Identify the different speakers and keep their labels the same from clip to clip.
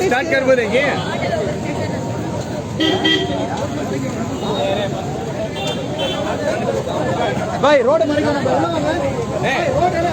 Speaker 1: Start कर बोलेंगे। भाई रोड मरेगा ना रोड है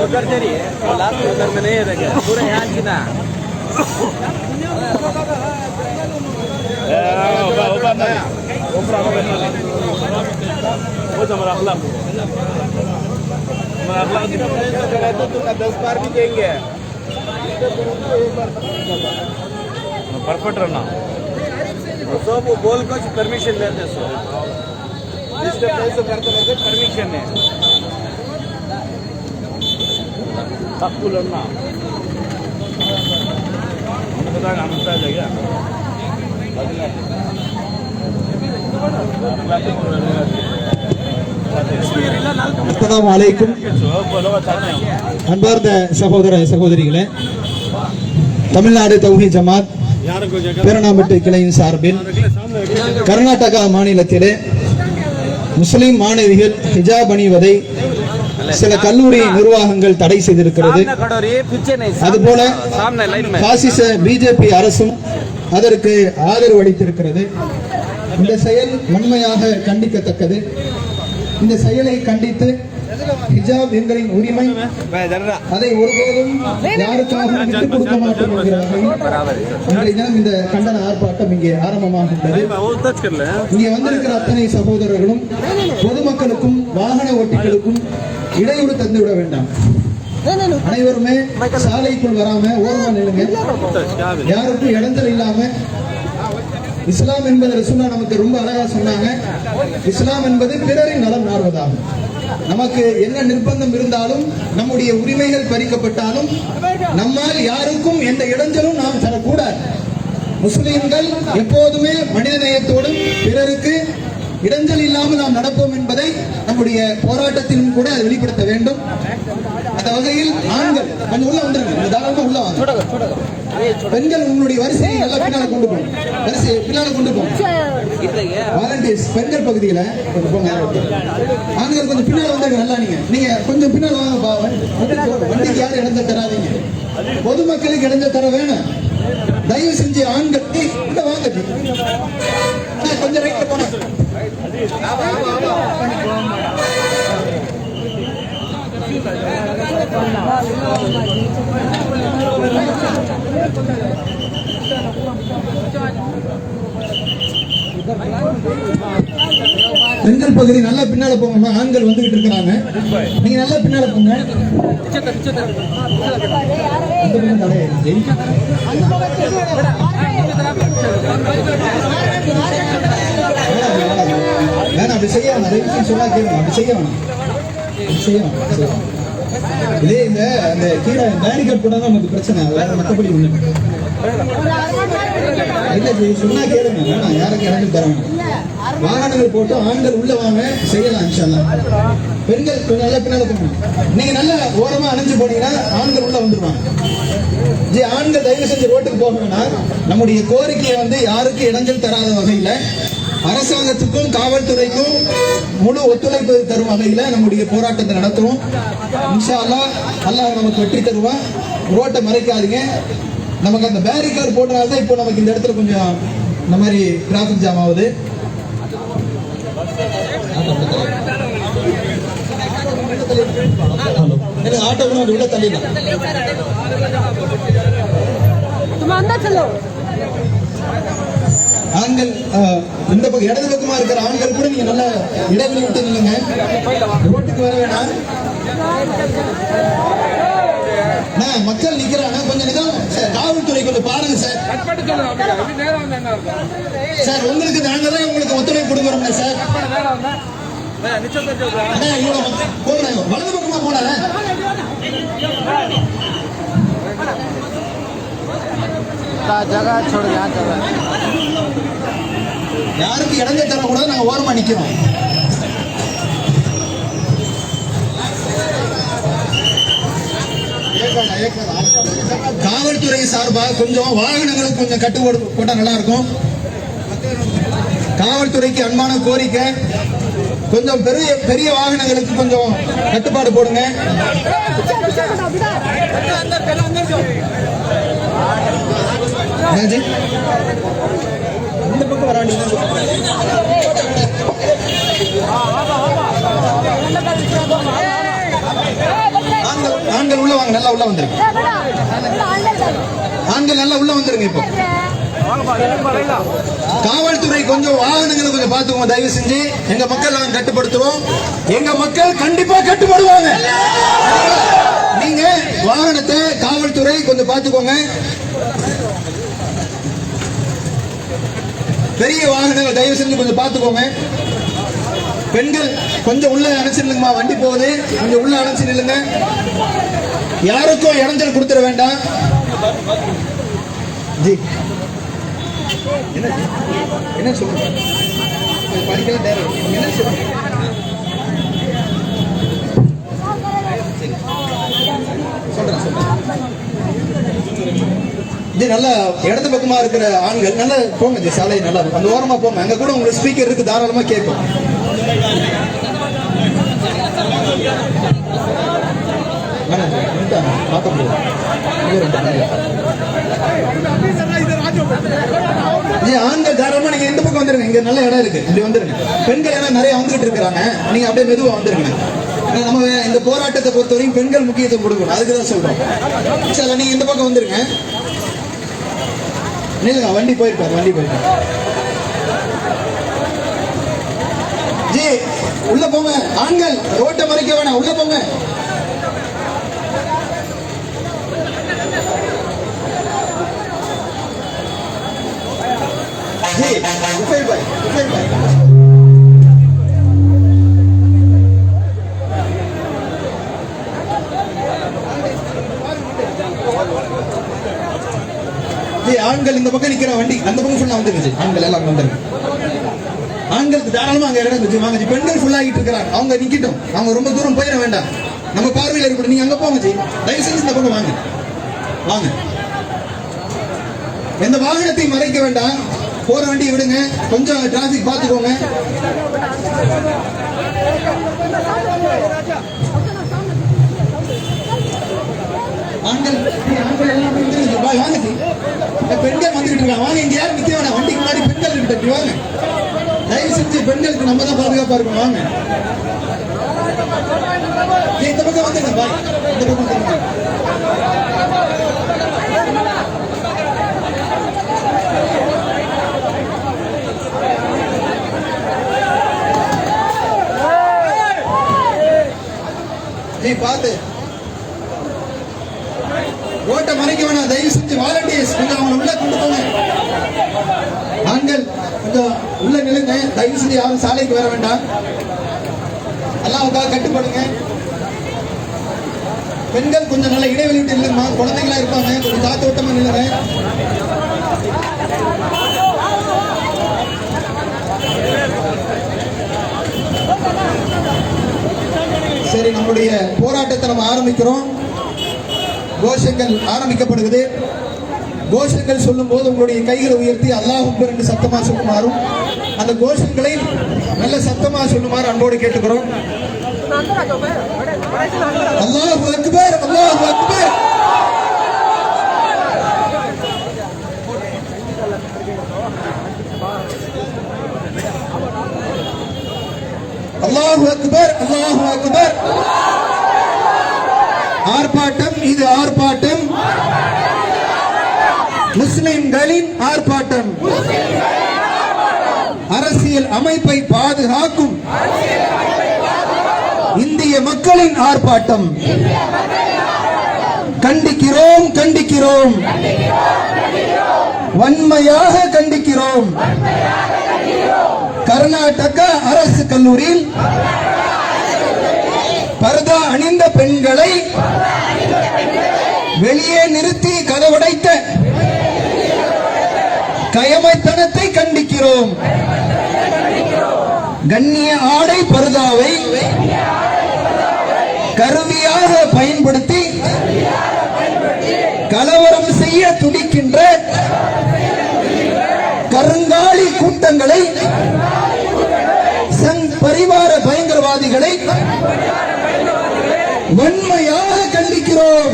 Speaker 1: उधर चलिए लास्ट उधर में नहीं रहेगा पूरा यहाँ की ना तुमका 10 बार भी देंगे परफेक्ट रहना सब बोल कुछ परमिशन लेते सो जिसके पैसे करते करते परमिशन है तक्कू लड़ना पता है क्या
Speaker 2: அஸ்ஸலாமு அலைக்கும். அன்பார்ந்த சகோதர சகோதரிகளே, தமிழ்நாடு தௌஹீத் ஜமாத் பேரணாம்பட்டு கிளையின் சார்பில் கர்நாடகா மாநிலத்திலே முஸ்லிம் மாணவிகள் ஹிஜாப் அணிவதை சில கல்லூரி நிர்வாகங்கள் தடை செய்திருக்கிறது. அதுபோல பாசிச பிஜேபி அரசும் அதற்கு ஆதரவு அளித்திருக்கிறது. இந்த செயல் வன்மையாக கண்டிக்கத்தக்கது. இந்த செயலை கண்டித்து ஹிஜாப் எங்களின் உரிமை, அதை ஒருபோதும் யாருக்காகவும் விட்டுக் கொடுக்க மாட்டோம் என்கிற வகையில் இந்த கண்டன ஆர்ப்பாட்டம் இங்கே ஆரம்பமாகின்றது. இங்கே வந்திருக்கிற அத்தனை சகோதரர்களும் பொதுமக்களுக்கும் வாகன ஓட்டிகளுக்கும் இடையூறு தந்துவிட வேண்டாம். அனைவருமே சாலைக்குள் வராம ஓரமா நிலுங்க. யாருக்கும் இடைஞ்சல் இல்லாம. இஸ்லாம் என்பது ரசூலுல்லாஹ் நமக்கு ரொம்ப அழகா சொன்னாங்க. இஸ்லாம் என்பது பிறரின் நலம் நாடுவதாகும். நமக்கு என்ன நிர்பந்தம் இருந்தாலும், நம்முடைய உரிமைகள் பறிக்கப்பட்டாலும் நம்மால் யாருக்கும் எந்த இடைஞ்சலும் நாம் தரக்கூடாது. முஸ்லிம்கள் எப்போதுமே மனிதநேயத்தோடும் பிறருக்கு இடைஞ்சல் இல்லாமல் நாம் நடப்போம் என்பதை நம்முடைய போராட்டத்திலும் கூட வெளிப்படுத்த வேண்டும். அந்த வகையில் ஆண்கள் கொஞ்சம் உள்ள வந்துருங்க, தாராளமா உள்ள வாங்க. பெண்கள் உங்களுடைய வரிசையை நல்லா பின்னால கொண்டு போகும். வரிசையை பின்னால கொண்டு போகும். வாலண்டியர்ஸ் பெண்கள் பகுதியில கொஞ்சம் போங்க. ஆண்கள் கொஞ்சம் பின்னால வந்துருங்க. நல்லா நீங்க கொஞ்சம் பின்னால வாங்க. வண்டிக்கு யாரும் இடைஞ்ச தராதீங்க. பொதுமக்களுக்கு இடைஞ்ச தர வேணும். தயவு செஞ்சு ஆண்கள் வாங்க. கொஞ்சம் ரைட்ல போன பெண்கள் பகுதி நல்லா பின்னால போங்க. ஆண்கள் வந்துகிட்டு இருக்கிறாங்க. நீங்க நல்லா பின்னால போங்க. வேணாம், அப்படி செய்ய வேணாம். சொன்னா கேளுங்க. அப்படி செய்ய வேணாம். இதே இந்த அந்த கீழே பேரிகேட் போட்டா தான் நமக்கு பிரச்சனை. வேற மற்றபடி ஒண்ணு இல்ல. சொன்னா கேளுங்க. வேணாம், யாருக்கு இறங்கி தர வேணாம். வாகனங்கள் போட்டு ஆண்கள் உள்ள வாங்க, செய்யலாம். இன்ஷா அல்லாஹ். பெண்கள் கொஞ்சம் நல்லா பின்னால போகணும். நீங்க நல்ல ஓரமா அணைஞ்சு போனீங்கன்னா ஆண்கள் உள்ள வந்துருவாங்க. ஆண்கள் தயவு செஞ்சு ரோட்டுக்கு போகணும்னா நம்முடைய கோரிக்கையை யாருக்கும் இடைஞ்சல் தராத வகையில அரசாங்கத்துக்கும் காவல்துறைக்கும் முழு ஒத்துழைப்பு தரும் வகையில நம்முடைய போராட்டத்தை நடத்துவோம். இன்ஷா அல்லாஹ் அல்லாஹ் நமக்கு வெற்றி தருவான். ரோட்டை மறைக்காதீங்க. நமக்கு அந்த பேரிகேட் போடுறதால இப்போ நமக்கு இந்த இடத்துல கொஞ்சம் இந்த மாதிரி டிராபிக் ஜாம் ஆகுது. ஆட்டோ உள்ள தள்ளிடலாம். ஆண்கள் இந்த பக்கம் இடது பக்கமா இருக்கிற ஆண்கள் கூட நீங்க நல்ல இடைவெளி விட்டு நில்லுங்க. ரோட்டுக்கு வர வேணாம். மக்கள் நிக்கிறாங்க, கொஞ்சம் நிதானம். காவல்துறை கொஞ்சம் பாருங்க சார். சார் உங்களுக்கு நாங்க தான் உங்களுக்கு ஒத்துழைப்பு கொடுக்குறோம் சார். வலது பக்கமா போன யாருக்கு இடங்க தரக்கூடாது, நாங்க ஓரமா நிக்கிறோம். காவல்துறை சார்பாக கொஞ்சம் வாகனங்களுக்கு கொஞ்சம் கட்டுப்பாடு போட்டா நல்லா இருக்கும். காவல்துறைக்கு அன்பான கோரிக்கை, கொஞ்சம் பெரிய பெரிய வாகனங்களுக்கு கொஞ்சம் கட்டுப்பாடு போடுங்க. இந்த பக்கம் வராண்டி ஆண்கள் உள்ள வாங்க, நல்லா உள்ள வந்துருங்க. ஆண்கள் நல்லா உள்ள வந்துருங்க. இப்போ காவல்துறை கொஞ்சம் வாகனங்களை கொஞ்சம் பார்த்துக்கோங்க தயவு செஞ்சு. எங்க மக்கள் நாங்க கட்டுப்படுத்துவோம், எங்க மக்கள் கண்டிப்பா கட்டுப்படுவாங்க. நீங்க வாகனத்தை காவல்துறை கொஞ்சம் பார்த்துக்கோங்க. பெரிய வாகனங்கள் தயவு செஞ்சு கொஞ்சம் பார்த்துக்கோங்க. பெண்கள் கொஞ்சம் உள்ள அணைச்சிருங்க, வண்டி போகுது, கொஞ்சம் உள்ள அணைச்சு நில்லுங்க. யாருக்கும் இடைஞ்சல் கொடுத்துட வேண்டாம். ஜி என்ன சொல்லுங்க, படிக்கல என்ன சொல்லுங்க. ஜி நல்ல இடது பக்கமா இருக்கிற ஆண்கள் நல்லா போங்க ஜி, சாலை நல்லா அந்த ஓரமா போங்க. அங்க கூட உங்களுக்கு ஸ்பீக்கர் இருக்கு, தாராளமா கேட்கும். ஆண்கள் தாராளமா நீங்க இந்த பக்கம் வந்துருங்க, இங்க நல்ல இடம் இருக்கு, இப்படி வந்துருங்க. பெண்கள் ஏன்னா நிறைய வந்துகிட்டு இருக்காங்க, நீங்க அப்படியே மெதுவா வந்துருங்க. நம்ம இந்த போராட்டத்தை பொறுத்தவரைக்கும் பெண்கள் முக்கியத்துவம் கொடுக்கணும், அதுக்குதான் சொல்றோம். சரி நீங்க இந்த பக்கம் வந்துருங்க. நில்லுங்க, வண்டி போயிருக்காரு, வண்டி போயிருக்காரு. ஜி உள்ள போங்க, ஆண்கள் ரோட்டை மறைக்க வேணாம், உள்ள போங்க. ஜி உஃபைல் பாய், உஃபைல் பாய். ஆண்கள் இந்த பக்கம் நிக்கிற வண்டி அந்த பக்கம் ஃபுல்லா வந்துருச்சு. ஆண்கள் எல்லாம் வந்துருங்க. ஆண்களுக்கு தாராளமா அங்க இடம் இருந்துச்சு, வாங்க. பெண்கள் ஃபுல்லா ஆகிட்டு இருக்கிறாங்க, அவங்க நிக்கட்டும், அவங்க ரொம்ப தூரம் போயிட வேண்டாம், நம்ம பார்வையில் இருக்கட்டும். நீங்க அங்க போங்க ஜி, தயவு செஞ்சு இந்த பக்கம் வாங்க, வாங்க. எந்த வாகனத்தையும் மறைக்க வேண்டாம், போற வண்டியை விடுங்க, கொஞ்சம் டிராபிக் பார்த்துக்கோங்க. ஆண்கள் வாங்க ஜி, பெண்கள் வந்துகிட்டு இருக்காங்க, வாங்க. இங்க யாரும் நிக்க வேணாம், வண்டிக்கு முன்னாடி பெண்கள் இருக்கு, வாங்க. தயவு செஞ்சு பெண்களுக்கு நம்ம தான் பாதுகாப்பா இருக்கணும், வாங்க. இந்த பக்கம் வந்துங்க பாய், இந்த பக்கம் வந்துருங்க. நீ பார்த்து ஓட்ட மறைக்க வேணாம், தயவு செஞ்சு வாலண்டியர்ஸ் கொஞ்சம் அவங்க உள்ள கொண்டு போங்க. ஆண்கள் கொஞ்சம் உள்ள நிலுங்க, தயவு செஞ்சு யாரும் சாலைக்கு வர வேண்டாம், அல்லாஹ்வுக்காக கட்டுப்படுங்க. பெண்கள் கொஞ்சம் நல்ல இடைவெளி விட்டு இல்லைம்மா, குழந்தைங்களா இருப்பாங்க, கொஞ்சம் காத்தோட்டமா நில்லுங்க. சரி, நம்முடைய போராட்டத்தை நம்ம ஆரம்பிக்கிறோம். கோஷங்கள் ஆரம்பிக்கப்படுகிறது. கோஷங்கள் சொல்லும் போது உங்களுடைய கைகளை உயர்த்தி அல்லாஹ் அக்பர் என்று சத்தமா சொல்லுமாறும், அந்த கோஷங்களை நல்ல சத்தமா சொல்லுமாறு அன்போடு கேட்டுக்கிறோம். அல்லாஹ் அக்பர், அல்லாஹ் அக்பர். அல்லாஹ் அக்பர், அல்லாஹ் அக்பர். ஆர்ப்பாட்டம், இது ஆர்ப்பாட்டம். முஸ்லிம்களின் ஆர்ப்பாட்டம் அரசியல் அமைப்பை பாதுகாக்கும் இந்திய மக்களின் ஆர்ப்பாட்டம். கண்டிக்கிறோம் கண்டிக்கிறோம், வன்மையாக கண்டிக்கிறோம். கர்நாடக அரசு கல்லூரியில் பர்தா அணிந்த பெண்களை வெளியே நிறுத்தி கதவடைத்த கயமைத்தனத்தை கண்டிக்கிறோம். கண்ணிய ஆடை பர்தாவை கருவியாக பயன்படுத்தி கலவரம் செய்ய துடிக்கின்ற கருங்காலி கூட்டங்களை, சங் பரிவார பயங்கரவாதிகளை வன்மையாக கண்டிக்கிறோம்.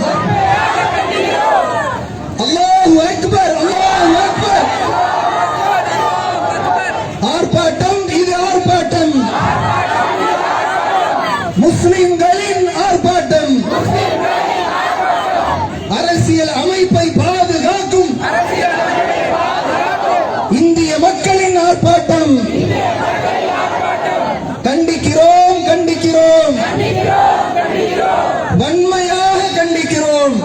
Speaker 2: அல்லாஹு அக்பர், அல்லாஹு அக்பர். ஆர்ப்பாட்டம், இது ஆர்ப்பாட்டம், முஸ்லிம்களின் ஆர்ப்பாட்டம். அரசியல் அமைப்பை பாதுகாக்கும் இந்திய மக்களின் ஆர்ப்பாட்டம். கண்டிக்கிறோம் கண்டிக்கிறோம், வன்மையாக கண்டிக்கிறோம்.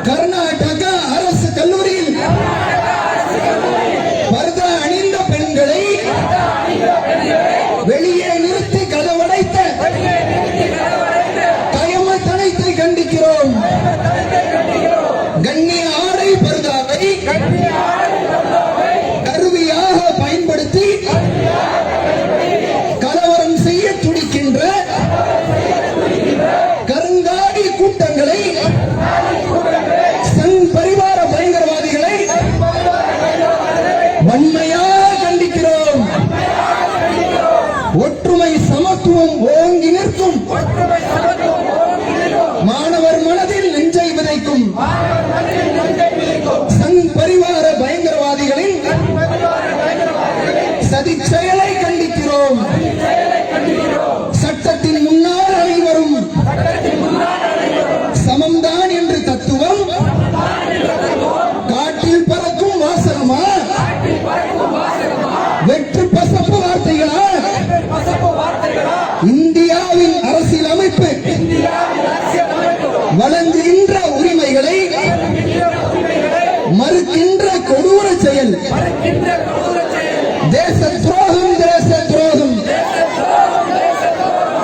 Speaker 2: கர்நாடக அரசு கல்லூரியில் பர்தா அணிந்த பெண்களை வெளியே நிறுத்தி கதவடைத்த கயமத்தனத்தை கண்டிக்கிறோம். கண்ணிய ஆடை பர்தாவை கருவியாக பயன்படுத்தி கலவரம் செய்ய துடிக்கின்ற கருங்காடி கூட்டங்களை, சங் பரிவார பயங்கரவாதிகளை வன்மையாக கண்டிக்கிறோம். ஒற்றுமை சமத்துவம் ஓங்கி நிற்கும் மாணவர் மனதில் நெஞ்சை விதைக்கும் சங் பரிவார பயங்கரவாதிகளின் சதி செயலை கண்டிக்கிறோம். சட்டத்தின் முன்னால் அனைவரும் சமம்தான் என்று தத்துவம் காட்டில் பறக்கும் வாசகமா, வெற்று பசப்பு வார்த்தைகளா? இந்தியாவின் அரசியல் அமைப்பு வழங்குகின்ற உரிமைகளை மறுக்கின்ற கொடூர செயல். தேச துரோகம், தேச துரோகம்,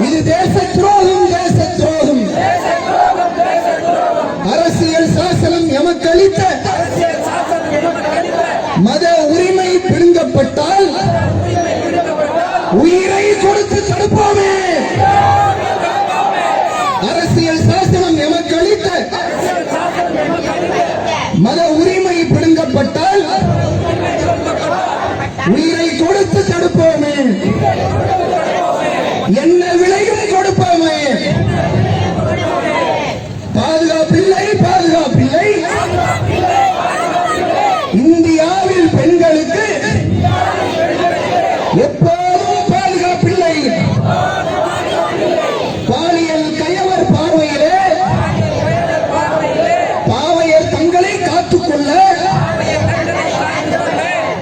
Speaker 2: இது தேச துரோகம், தேச துரோகம். அரசியல் சாசனம் எமக்களித்த மத உரிமை பிடுங்கப்பட்டால் உயிரை கொடுத்து தடுப்போமே. அரசியல் சாசனம் எமக்களித்த மத உரிமை பிடுங்கப்பட்டால் உயிரை கொடுத்து தடுப்போமே. என்ன விலையும் கொடுப்போமே. பாதுகாப்பில்லை, பாதுகாப்பில்லை. இந்தியாவில் பெண்களுக்கு எப்போதும் பாதுகாப்பில்லை. பாலியல் கயவர் பார்வையிலே பாவையர் தங்களை காத்துக்கொள்ள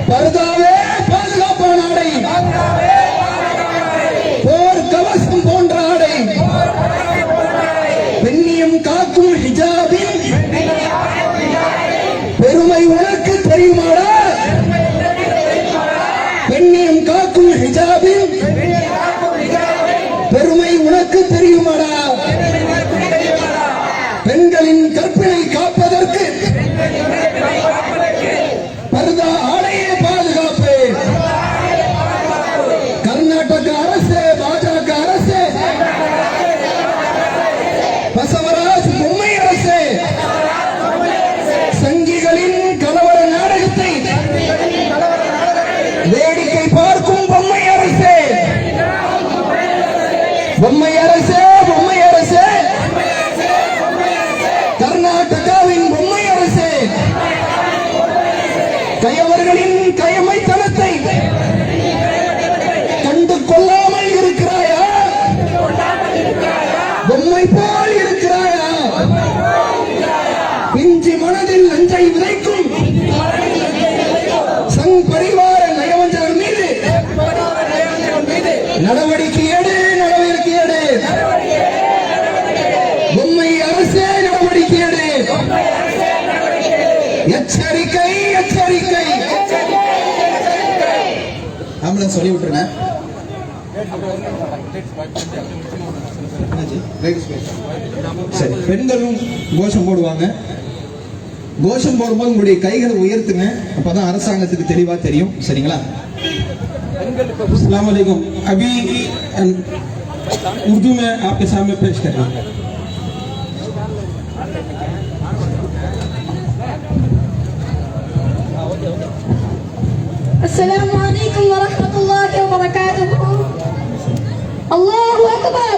Speaker 2: பர்தாவே பாதுகாப்பான ஆடை, போர் கவசம் போன்ற ஆடை, பெண்ணியம் காக்கும் ஹிஜாபின் பெருமை உனக்கு தெரியுமாடா? பெண்ணியம் காக்கும் ஹிஜாபின் பெருமை உனக்கு தெரியுமாடா? பெண்களின் கற்பினை காப்பதற்கு பர்தா ஆடையே பாதுகாப்பு. கர்நாடக அரசு, பாஜக அரசு, பசவராஜ் பொம்மை அரசு, சங்கிகளின் கலவர நாடகத்தை வேடிக்கை பார்க்கும் பொம்மை அரசு, பொம்மை அரசு, பொம்மை அரசு, கர்நாடகாவின் பொம்மை அரசு, கயவர்களின் கயமைத்தனத்தை கண்டு கொள்ளாமல் இருக்கிறாயா? பொம்மை போல் இருக்கிறாயா? பிஞ்சு மனதில் நஞ்சை விதை விதைக்கும் சங் பரிவார நயவஞ்சகர் மீது நடவடிக்கை எடு, நடவடிக்கை எடு. பொம்மை அரசே நடவடிக்கை எடு. எச்சரிக்கை, எச்சரிக்கை. ஆம்புலன்ஸ் சொல்லி விட்டுருங்க. சரி, பெண்களும் கோஷம் போடுவாங்க. கோஷம் போடும்போது உங்களுடைய கைகளை உயர்த்துங்க, அப்பதான் அரசாங்கத்துக்கு தெளிவா தெரியும். சரிங்களா? अस्सलाम वालेकुम। अभी उर्दू में आपके सामने पेश कर रहा हूँ।
Speaker 3: अस्सलामु अलैकुम व रहमतुल्लाहि व बरकातुहू। अल्लाहु अकबर,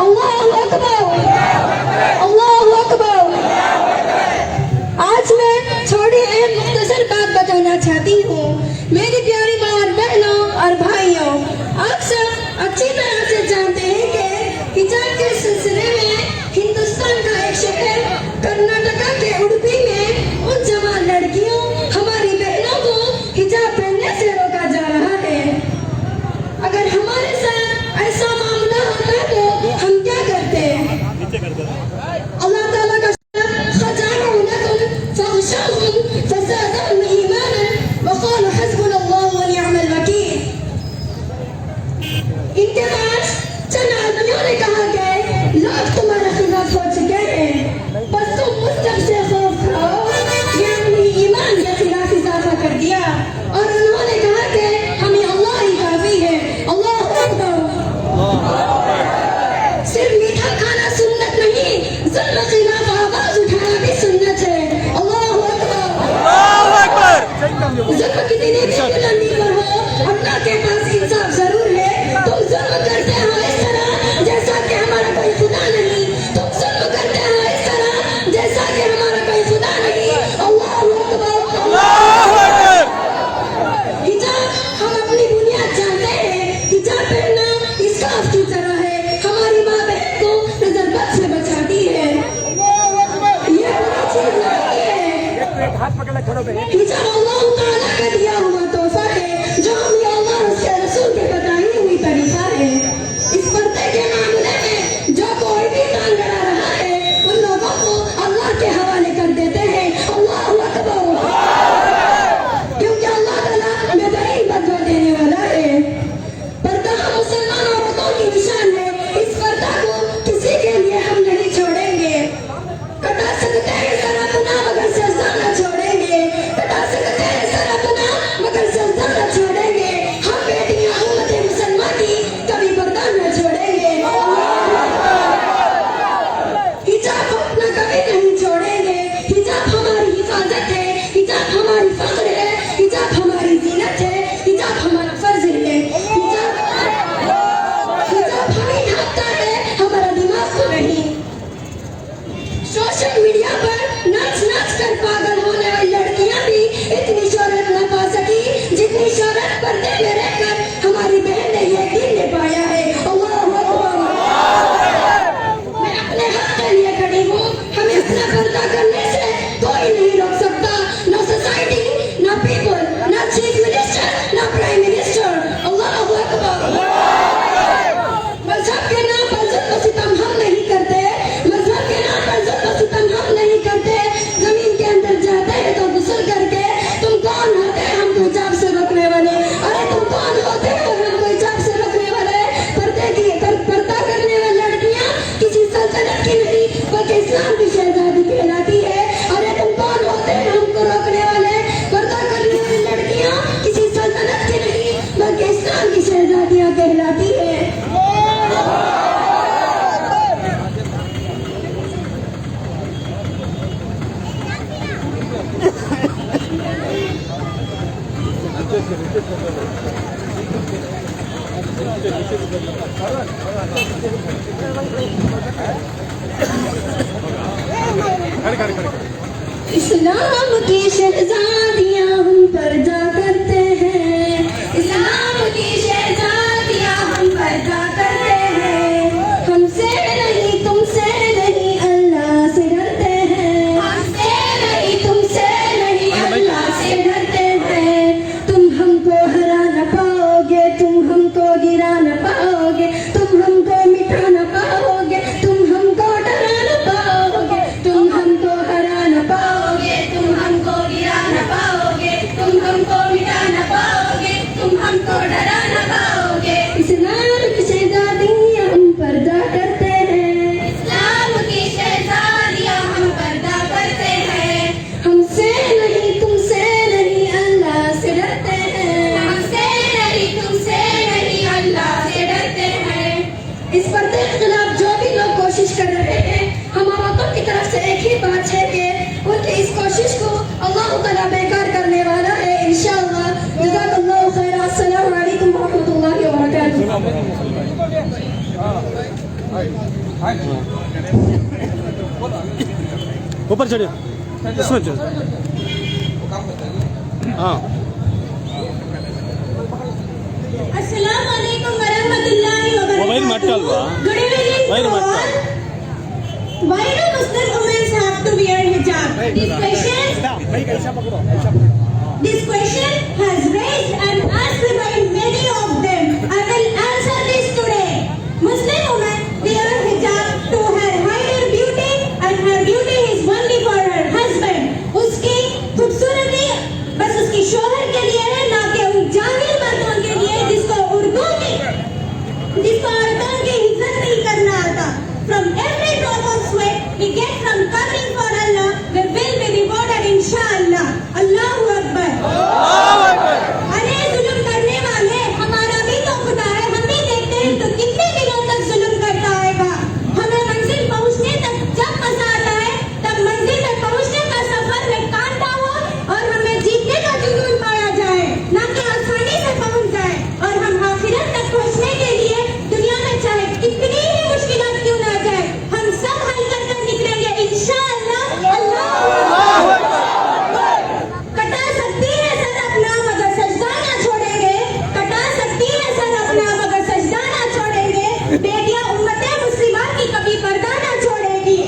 Speaker 3: अल्लाहु अकबर, अल्लाहु अकबर। आज मैं थोड़ी अहम मुख्तसर बात बताना चाहती हूँ। मेरी प्यारी माँ और बहनों और भाइयों, आप सब अच्छी तरह से जानते हैं कि हिजाब के सिलसिले में हिंदुस्तान का एक शहर कर्नाटका के उडुपी में उन जवान लड़कियों, हमारी बहनों को हिजाब पहनने से रोका जा रहा है। अगर हमारे साथ ऐसा मामला होता तो हम क्या करते? अल्लाह ताला का इनके पास चंद आदमियों ने कहा कि लोग तुम्हारे खिलाफ हो चुके हैं, बस तुम मुझ से खौफ खाओ। ये अपनी ईमान के खिलाफ इजाफा कर दिया और उन्होंने कहा कि हमें अल्लाह ही काफी है। अल्लाह अकबर। सिर्फ मीठा खाना सुन्नत नहीं, जुल्म के खिलाफ आवाज उठाना भी सुन्नत है। अल्लाह अकबर, अल्लाह अकबर। जुल्म कितनी भी बुलंदी पर हो, अल्लाह के पास इंसाफ जरूर है। तुम जुल्म करते हो इस तरह जैसा कि हमारा कोई खुदा नहीं। तुम जुल्म करते हो इस तरह जैसा कि हमारा कोई खुदा नहीं। अल्लाह अकबर, अल्लाह अकबर। हिजाब हम अपनी बुनियाद जानते हैं। हिजाब पहनना इस्काफ की तरह है, हमारी माँ बहन को नजर बद से बचाती है। ये बुरी चीज नहीं है। हिजाब अल्लाह ताला का दिया हुआ तोहफा है जो हमें अल्लाह और उसके रसूल के बताई हुई तरीका है। इस पर्दे के मामले में जो कोई भी टांग अड़ा रहा है उन लोगों को अल्लाह के हवाले कर देते हैं। अल्लाह अकबर। क्योंकि अल्लाह ताला बेहतरीन बदला देने वाला है। पर्दा हम मुसलमान औरतों की निशान है। इस पर्दा को किसी के लिए हम नहीं छोड़ेंगे। कटा सकते हैं सर अपना मगर सजदा न छोड़ेंगे। कटा सकते हैं सर अपना मगर सजदा न छोड़ेंगे। हम बेटियां उम्मत मुसलमान की कभी पर्दा न छोड़ेंगे। हिजाब अपना कभी नहीं छोड़ेंगे। हिजाब हमारी हिफाजत है, हिजाब हमारी फख्र है, हिजाब हमारी जीनत है, हिजाब हमारा फर्ज है। हिजाब हमें ढांकता है, हमारा दिमाग को नहीं। सोशल मीडिया पर नाच नाच कर पागल होने वाली लड़कियां भी इतनी शोहरत न पा सकी जितनी शोहरत पर्दे में रहकर हमारी बहन ने ये दिन ने पाया है। अल्लाह अकबर। मैं अपने हक के लिए खड़ी हूँ। हमें अपना पर्दा करने से कोई नहीं रोक सकता। न सोसाइटी, न पीपल, न चीफ मिनिस्टर, न प्राइम मिनिस्टर। अल्लाह अकबर। मजहब के नाम पर जुल्म सितम हम नहीं करते। मजहब के नाम पर जुल्म सितम हम नहीं करते। जमीन के अंदर जाते हैं तो गुस्ल करके। तुम कौन होते हैं हमको हिजाब से रोकने वाले? अरे तुम कौन होते हो हमको हिजाब से रोकने वाले? पर्दा करने वाली लड़कियां किसी सल्तनत की नहीं बल्कि इस्लाम की शहजादी कहलाती है। अरे तुम कौन होते हैं हमको रोकने वाले? पर्दा करने वाली लड़कियां किसी सल्तनत की नहीं बल्कि इस्लाम की शहजादियां कहलाती है। इस्लाम की शहजादियां हम पर्दा करते हैं। इस्लाम की शहजादियां हम पर्दा करते हैं। हमसे नहीं तुमसे नहीं अल्लाह से डरते हैं। हमसे नहीं
Speaker 1: ऊपर चढ़िए, इसमें चढ़। हाँ।
Speaker 3: अस्सलाम वालेकुम वरहमतुल्लाहि वबरकातुहू।
Speaker 1: मोबाइल मत डाल बा।
Speaker 3: Good evening
Speaker 1: मोबाइल
Speaker 3: to
Speaker 1: मत
Speaker 3: all.
Speaker 1: डाल।
Speaker 3: Why do Muslim women have to wear hijab? This question has raised and asked by many of them. I will answer this today. Muslim women wear hijab to her higher beauty, and her beauty is only for her husband. उसकी खूबसूरती बस उसके शोहर के लिए है, ना कि उन जाहिल मर्दों के लिए जिसको अरबों की इज्जत नहीं करना आता. From every drop of sweat we get from covering for Allah, we will be rewarded inshallah. Allahu Akbar. अरे जुल्म करने वाले हमारा भी तो खुदा है, हम भी देखते हैं तो कितने दिनों तक जुल्म करता आएगा. हमें मंजिल पहुंचने तक जब मजा आता है तब मंजिल तक पहुंचने का सफर में कांटा हो और हमें जीतने का जुनून पाया जाए, ना कि आसानी से पहुंच जाए. और हम आखिरत तक पहुंचने के लिए दुनिया में चाहे कितनी ही मुश्किलात क्यों ना जाए, हम सब हल कर निकलेंगे इंशाअल्लाह. अल्लाह कटा सकती है सर अपना मगर सजदा ना छोड़ेंगे, कटा सकती है सर अपना मगर सजदा ना छोड़ेंगे. बेटियां उम्मते मुस्लिमा की कभी पर्दा ना छोड़ेगी.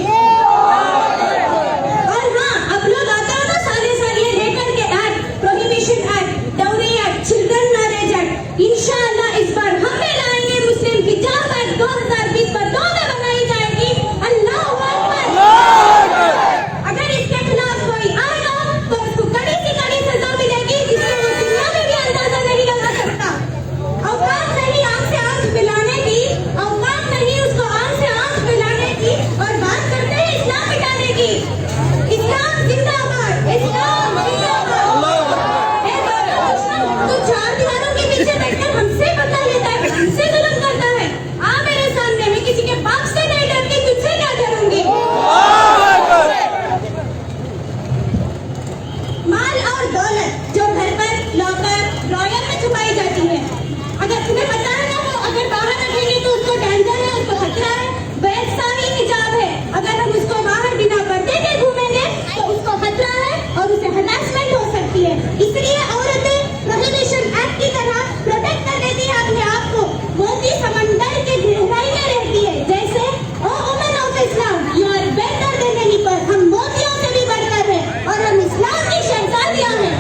Speaker 3: और हाँ, अब लोग आते हैं ना सारे ये लेकर के act, prohibition act, dowry act, children marriage act. इंशाअल्लाह इस बार हम भी लाएंगे मुस्लिम हिजाब एक्ट 2022 में बनाई जाएगी. अल्लाह अकबर. अगर इसके खिलाफ कोई आएगा तो उसको कड़ी से कड़ी सजा मिलेगी, जिससे वो दुनिया में भी अंदाजा नहीं लगा सकता. औकात नहीं आंख से आंख मिलाने की, औकात नहीं उसको आंख से आंख मिलाने की. और बात करते हैं इस्लाम मिटाने की. इस्लाम जिंदाबाद, इस्लाम जिंदाबाद. ए बाबा दुश्मन, तू चार दीवारों के पीछे बैठकर हमसे बदला लेता है, हमसे जुल्म करता है. आ मेरे सामने, मैं किसी के बाप से नहीं डरती, तुझसे क्या डरूंगी. माल और दौलत जो घर पर लॉकर ड्रॉयर में छुपाई जाती है, अगर तुम्हें पता है ना, वो अगर बाहर रखेंगे तो उसको डेंजर है, उसको खतरा है. वैसा ही हिजाब है, अगर हम उसको बाहर बिना पर्दे के घूमेंगे तो उसको खतरा है और उसे हरासमेंट हो सकती है. इसलिए औरतें प्रोहिबिशन एक्ट की तरह प्रोटेक्ट कर लेती है अपने आप को. मोती समंदर के गहराई में रहती है. जैसे O women of Islam, you are better than any पर. हम मोतियों से भी बढ़कर हैं और हम इस्लाम की शहजादियां हैं.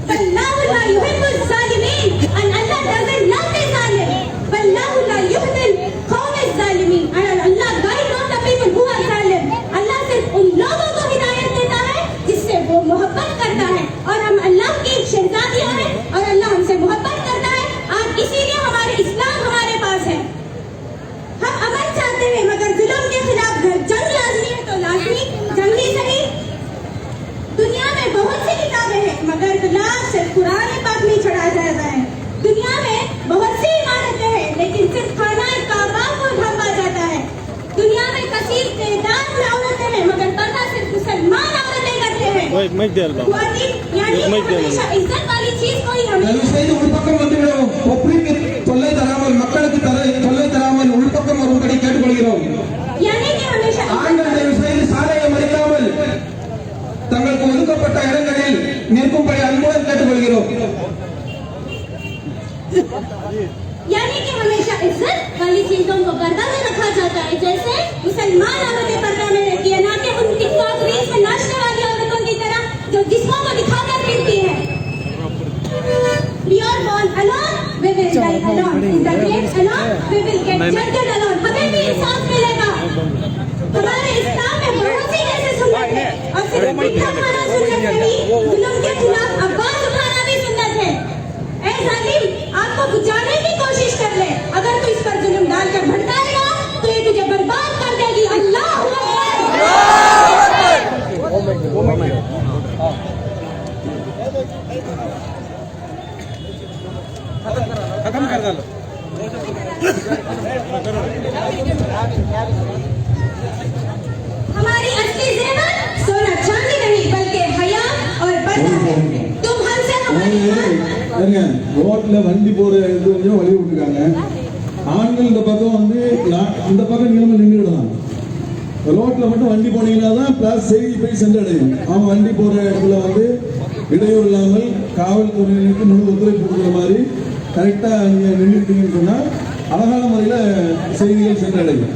Speaker 3: वल्लाहु ला युहिब्बुल ज़ालिमीन, and Allah doesn't love the zalim. वल्लाहु La युहिब्बुल क़ौमल ज़ालिमीन, and Allah guide not the people who are zalim. अल्लाह सिर्फ उन लोगों को हिदायत देता है जिससे वो मोहब्बत करता है. और हम अल्लाह की शहजादियां हैं और अल्लाह हमसे मोहब्बत करता है. आज इसीलिए हमारे इस्लाम हमारे पास है. हम अमन चाहते हैं मगर जुल्म के खिलाफ जंग लाजमी है, तो लाजमी जंग ही सही. दुनिया में बहुत सी किताबें हैं मगर इखलास सिर्फ कुरान पाक में चढ़ाया जाता है. दुनिया में बहुत सी इमारतें हैं लेकिन सिर्फ खाना काबा को ढांपा जाता है. दुनिया में कसीर तादाद में औरतें हैं मगर पर्दा सिर्फ मुसलमान औरतें करते हैं. ख्वातीन यानी हमेशा इज्जत वाली चीज को ही हमें
Speaker 2: దయచేసి ఉల్పక్కం வந்துவிடும். ஒப்பரிக்கு தொல்லை தராமல், மக்களுக்கு தொல்லை தராமல் உள்பக்கம் வரும்படி கேட்டுக்கொள்கிறோம்.
Speaker 3: यानी कि हमेशा
Speaker 2: ஆண்கள் தயவுசெய்து சாலையை மறிக்காமல் தங்களுக்கு ஒதுக்கப்பட்ட இடங்களில் நிற்கும்படி அன்புடன் கேட்டுக்கொள்கிறோம்.
Speaker 3: यानी कि हमेशा इज्जत वाली चीजों को पर्दा में रखा जाता है. जैसे मुसलमान औरतें पर्दा में रहती है, ना कि उन टिकटॉक रील्स में नाचने वाली औरतों की तरह जो जिस्मों को दिखाकर फिरती है. We are born alone, we will die alone. In the grave alone, we will get judged alone. हमें भी इंसाफ मिलेगा. हमारे इस्लाम में बहुत सी ऐसे सुन्नत है और सिर्फ मीठा खाना सुन्नत नहीं, जुल्म के खिलाफ आवाज उठाना भी सुन्नत है. ऐ जालिम, आपको बुझाने की कोशिश कर ले. अगर तू इस पर जुल्म डालकर भड़काएगा तो ये तुझे बर्बाद कर देगी. अल्लाह
Speaker 1: खत्म कर डालो.
Speaker 3: हमारी असली जेवर सोना चांदी नहीं बल्कि हया और पर्दा है. तुम हमसे हमारी
Speaker 2: ரோட்ல வண்டி போற இது கொஞ்சம் வழி விட்டுருக்காங்க.
Speaker 4: ஆண்கள் இந்த பக்கம் வந்து இந்த பக்கம் நீளமா நின்றுடலாம். ரோட்ல மட்டும் வண்டி போனீங்கன்னா தான் பிளஸ் செய்தி போய் சென்றடையும். அவன் வண்டி போற இடத்துல வந்து இடையூறு இல்லாமல் காவல்துறையினருக்கு முழு ஒத்துழைப்பு கொடுக்குற மாதிரி கரெக்டா நீங்க நின்றுட்டீங்கன்னு சொன்னா அழகான முறையில செய்திகள் சென்றடையும்.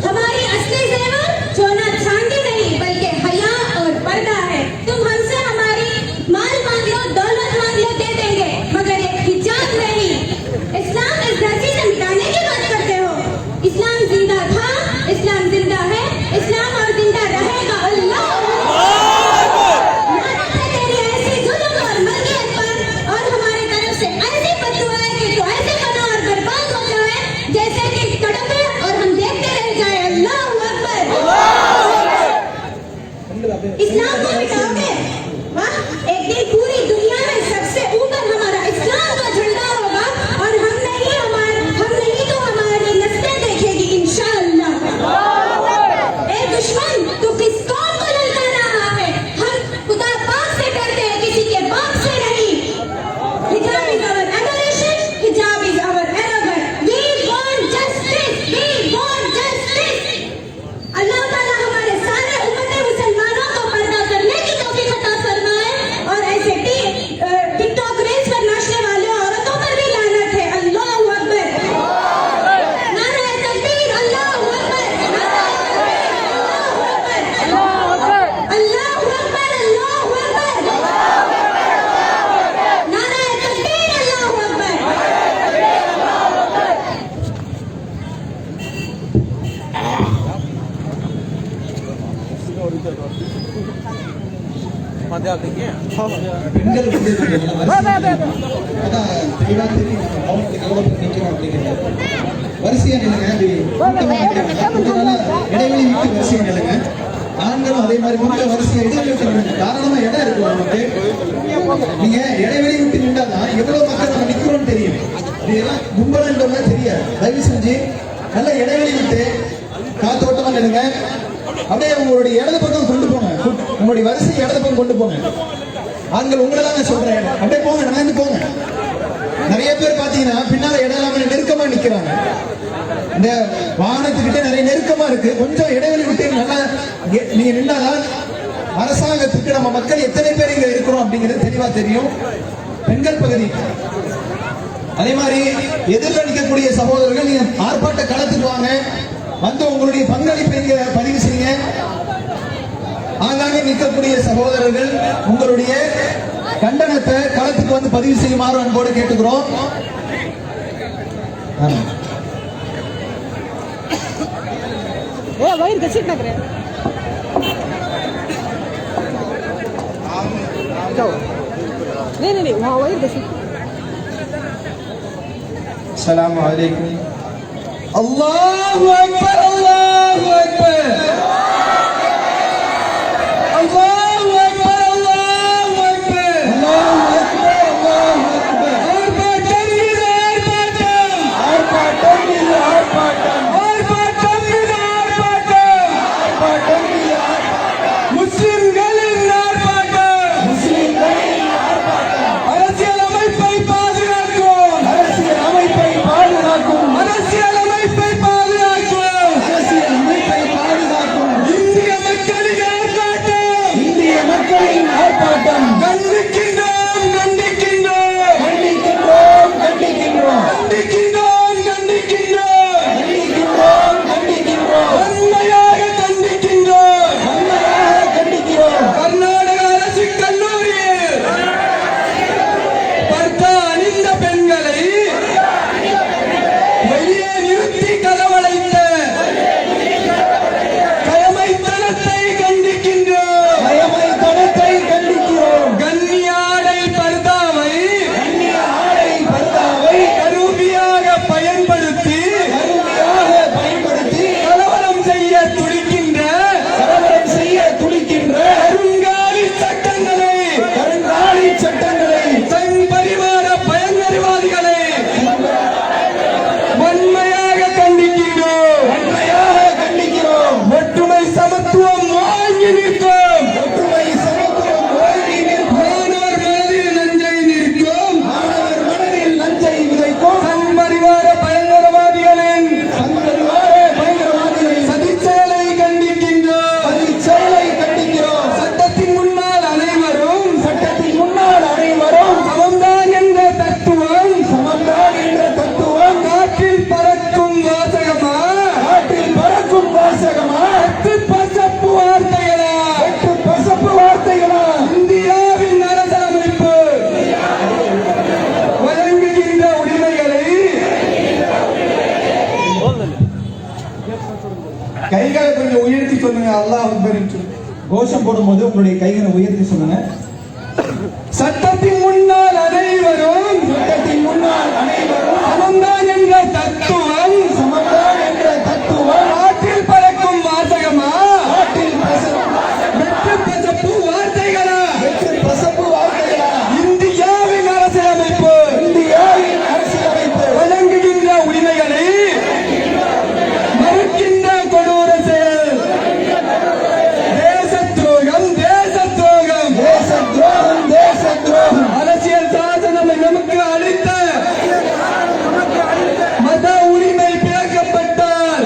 Speaker 3: हमारी असली ज़ेवर सोना चांदी नहीं बल्कि हया और पर्दा है। तुम हमसे हमारी माल मांग लो, दौलत मांग लो, दे देंगे, मगर एक हिजाब नहीं। इस्लाम इस धरती से मिटाने की बात करते हो। इस्लाम जिंदा था, इस्लाम जिंदा है, इस्लाम और जिंदा रहेगा। अल्लाह तेरी ऐसी जुल्म और मलकियत पर और हमारी तरफ से ऐसी बद्दुआ है कि तू ऐसे बना और बर्बाद हो जाए जैसे कि तड़पे और हम देखते रह जाए। अल्लाह अकबर। इस्लाम को मिटाओगे? वाह, एक दिन पूरी दुनिया में सबसे ऊपर हमारा इस्लाम का झंडा होगा और हम नहीं तो हमारी नस्लें देखेगी इंशाअल्लाह। ए दुश्मन, तू किस कौम को ललकारा रहा है? हम खुदा पाक से डरते हैं, किसी के बाप से नहीं। Hijab is our adoration, hijab is our arrogance. We want justice, we want justice. अल्लाह ताला हमारे सारे उम्मते मुसलमानों को पर्दा करने की तौफीक अता फरमाए और ऐसे टिकटॉक रील्स पर नाचने वाले औरतों पर भी लानत है। अल्लाह अकबर। नारे तकबीर, अल्लाह अकबर। अल्लाह अकबर, अल्लाह अकबर। नारे तकबीर, अल्लाह अकबर।
Speaker 2: பெண்கள் வந்து அதான் தெளிவா தெரியும் கவனத்துக்கு எவ்வளவு நிற்கிறோம் அப்படிங்கிறது. வரிசையா நில்லுங்க. கொஞ்ச நாளா இடைவெளி விட்டு வரிசையா நில்லுங்க. ஆண்களும் அதே மாதிரி கொஞ்சம் வரிசையா இடைவெளி விட்டு நில்லுங்க. தாராளமா இடம் இருக்கும் நமக்கு. நீங்க இடைவெளி விட்டு நின்றாதான் எவ்வளவு மக்கள் நம்ம நிக்கிறோம்னு தெரியும். இதெல்லாம் கும்பலன்றவங்க தெரியாது. தயவு செஞ்சு நல்ல இடைவெளி விட்டு காத்தோட்டமா நில்லுங்க. அப்படியே உங்களுடைய இடது பக்கம் கொண்டு போங்க. உங்களுடைய வரிசை இடது பக்கம் கொண்டு போங்க. ஆண்கள் உங்களை தான் சொல்றேன். அப்படியே போங்க, நடந்து போங்க. நிறைய பேர் பாத்தீங்கன்னா பின்னால இடம் இல்லாம நெருக்கமா நிக்கிறாங்க. இந்த வாகனத்துக்கிட்ட நிறைய நெருக்கமா இருக்கு. கொஞ்சம் இடைவெளி விட்டு நல்லா நீங்க நின்னாதான் அரசாங்கத்துக்கு நம்ம மக்கள் எத்தனை பேர் இங்க இருக்கிறோம் அப்படிங்கிறது தெளிவா தெரியும். பெண்கள் பகுதி அதே மாதிரி எதிரில் நிற்கக்கூடிய சகோதரர்கள் நீங்க ஆர்ப்பாட்ட களத்துக்கு வாங்க. வந்து உங்களுடைய பங்களிப்பை இங்க பதிவு செய்யுங்க. ஆங்காங்கே நிற்கக்கூடிய சகோதரர்கள் உங்களுடைய கண்டனத்தை களத்துக்கு வந்து பதிவு செய்யுமாறு அன்போடு கேட்டுக்கிறோம்.
Speaker 5: वायर कैसे लग रहा है? नहीं वहाँ वायर कैसे?
Speaker 2: अस्सलामु अलैकुम। अल्लाहु अकबर, अल्लाहु अकबर, अल्लाहु अकबर, अल्लाहु अकबर, अल्लाहु अकबर, अल्लाहु अकबर। आर्पाटम மீது ஆர்ப்பாட்டம், ஆர்ப்பாட்டம் மீது ஆர்ப்பாட்டம், ஆர்ப்பாட்டம் மீது ஆர்ப்பாட்டம், ஆர்ப்பாட்டம் மீது ஆர்ப்பாட்டம், முஸ்லிம்களின் ஆர்ப்பாட்டம், முஸ்லிம்களின் ஆர்ப்பாட்டம், அரசியல் அமைப்பை பாதுகாக்கும், அரசியல் அமைப்பை பாதுகாக்கும், அரசியல் அமைப்பை பாதுகாக்கும், கைகளை கொஞ்சம் உயர்த்தி சொல்லுங்க. அல்லாஹ் அக்பர் என்று கோஷம் போடும்போது உங்களுடைய கைகளை உயர்த்தி சொல்லுங்க. சட்டத்தின் முன்னால் அனைவரும் சமம்தான் என்ற தத்துவம் நாட்டில் பறக்கும் வாசகமா, வெற்று பசப்பு வார்த்தைகளா, இந்தியாவின் அரசியலமைப்பு வழங்குகின்ற உரிமைகளை மறுக்கின்ற கொடூர செயல், தேச துரோகம், அரசியல் சாசனம் நமக்கு அளித்த மத உரிமை பிறக்கப்பட்டால்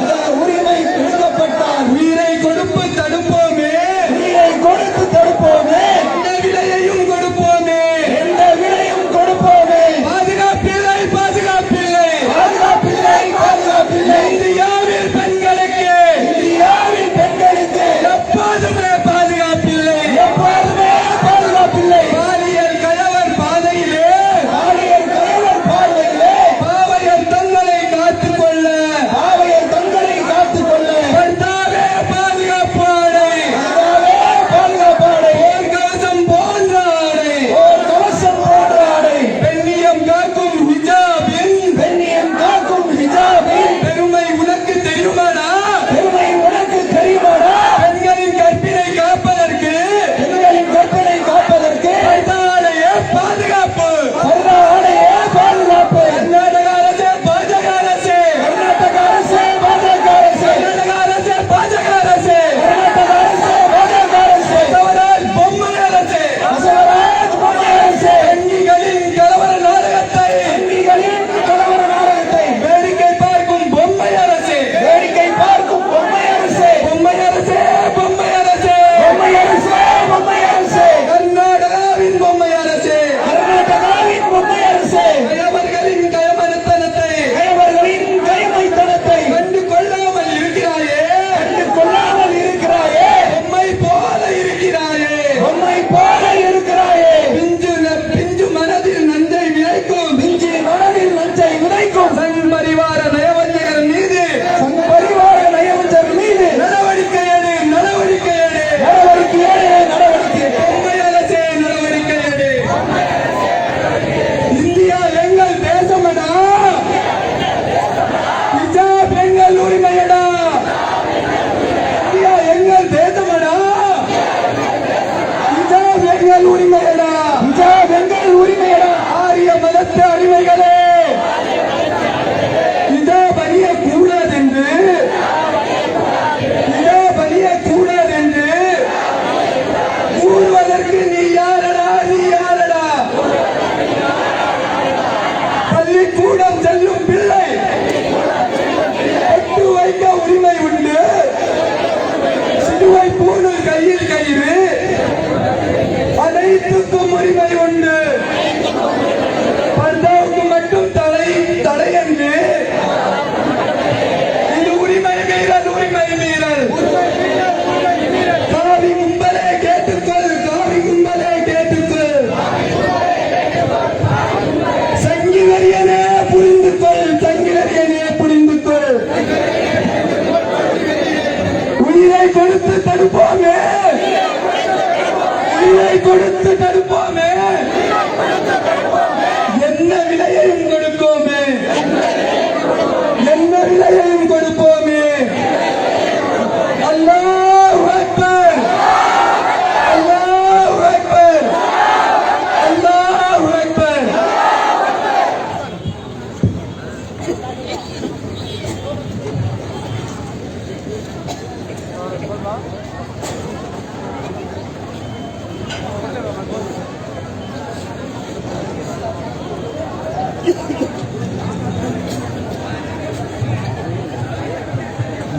Speaker 2: உயிரை கொடுத்து தடுப்போமே, எந்த விலையையும் கொடுப்போமே. பாதுகாப்பில்லை இந்தியாவில் பெண்களுக்கு எப்போதுமே பாதுகாப்பில்லை. பாலியல் கணவர் பாதையிலே பாவையர் தங்களை காத்துக்கொள்ள பர்தாவே பாதுகாப்பு ஆடை, போர்க்கவசம் போன்ற ஆடை, பெண்ணியம் காக்கும் ஹிஜாபின் பெருமை உனக்கு தெரியுமாடா? பெண்களின் கற்பினை காப்பதற்கு பர்தாடையே பாதுகாப்பு. கர்நாடக அரசே, பாஜக அரசே, பசவராஜ் பொம்மை அரசே, பெண்ணிகளின் கலவர நாடகத்தை வேடிக்கை பார்க்கும் பொம்மை அரசே, கர்நாடகாவின் பொம்மை அரசே, கயவர்களின் கயமைத்தனத்தை கண்டு கொள்ளாமல் இருக்கிறாயே, பொம்மை போல இருக்கிறாயே. பிஞ்சு மனதில் நஞ்சை விதைக்கும் சங் பரிவார நயவஞ்சகர் மீது நடவடிக்கை எடு. பொம்மை அரசே, நடவடிக்கை எடு. இந்தியா எங்கள் தேசமடா, ஹிஜாப் எங்கள் உரிமையடா. இந்தியா எங்கள் தேசமடா, ஹிஜாப் எங்கள் உரிமையடா. ஆரிய மதத்து அடிமைகளே, ஹிஜாப் அணியக்கூடாதென்று கூறுவதற்கு நீ யாரடா? பள்ளிக்கூடம் செல்லும் பிள்ளை பொட்டு வைக்க உரிமை உண்டு, சிலுவை பூணூல் கையில் கயிறு அனைத்துக்கும் உரிமை உண்டு. பர்தாவுக்கு மட்டும் தடை என்று இது உரிமை மீறல். காவி கும்பலே கேட்டுக்கொள். சங்கிலரியனே புரிந்து கொள். உயிரை கொடுத்து தடுப்போமே, என்ன விலையையும் கொடுப்போமே. அல்லாஹ் அக்பர்.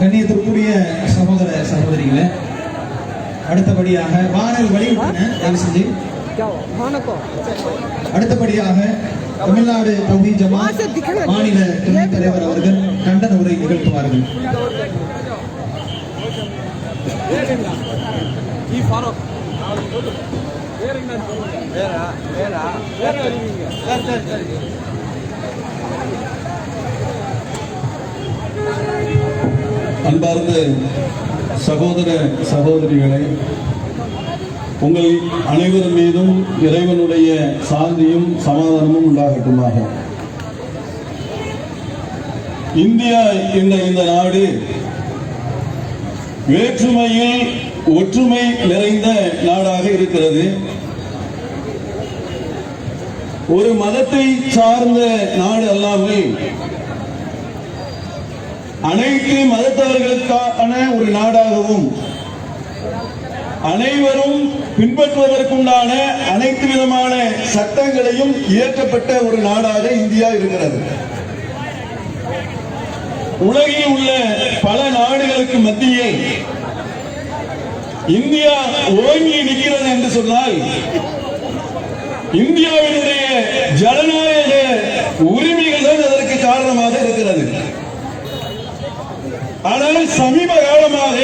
Speaker 5: கண்ணியத்திற்குரிய சகோதர சகோதரிகளே, அடுத்தபடியாக வானல் வழிவிட்டன செஞ்சு அடுத்தபடியாக தமிழ்நாடு தௌஹீத் ஜமாத் மாநில துணைத் தலைவர் அவர்கள் கண்டன உரை நிகழ்த்துவார்கள்.
Speaker 4: அன்பார்ந்த சகோதர சகோதரிகளே, உங்கள் அனைவரும் மீதும் இறைவனுடைய சாந்தியும் சமாதானமும் உண்டாகட்டுமாக. இந்தியா என்ற இந்த நாடு வேற்றுமையில் ஒற்றுமை நிறைந்த நாடாக இருக்கிறது. ஒரு மதத்தை சார்ந்த நாடு அல்லாமல் அனைத்து மதத்தவர்களுக்கான ஒரு நாடாகவும் அனைவரும் பின்பற்றுவதற்குண்டான அனைத்து விதமான சட்டங்களையும் இயற்றப்பட்ட ஒரு நாடாக இந்தியா இருக்கிறது. உலகில் உள்ள பல நாடுகளுக்கு மத்தியில் இந்தியா ஓங்கி நிற்கிறது என்று சொன்னால் இந்தியாவினுடைய ஜனநாயக உரிமைகள் தான் அதற்கு காரணமாக இருக்கிறது. ஆனால் சமீப காலமாக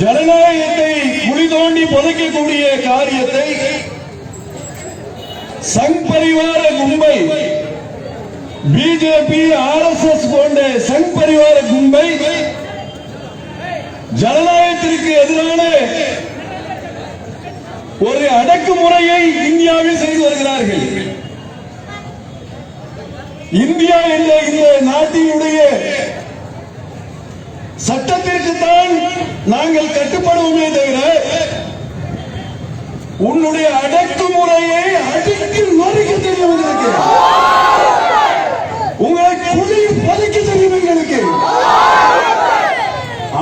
Speaker 4: ஜனநாயகத்தை குழி தோண்டி புதைக்கக்கூடிய காரியத்தை சங் பரிவார கும்பல், பிஜேபி, RSS போன்ற சங் பரிவார கும்பல் ஜனநாயகத்திற்கு எதிரான ஒரு அடக்குமுறையை இந்தியாவில் செய்து வருகிறார்கள். இந்தியா என்ற இந்த நாட்டினுடைய சட்டத்திற்கு தான் நாங்கள் கட்டுப்படுவோமே தவிர உன்னுடைய அடக்குமுறையை அடித்து நொறுக்க தெரியும் எங்களுக்கு, உங்களை குழி பறிக்க தெரியும் எங்களுக்கு.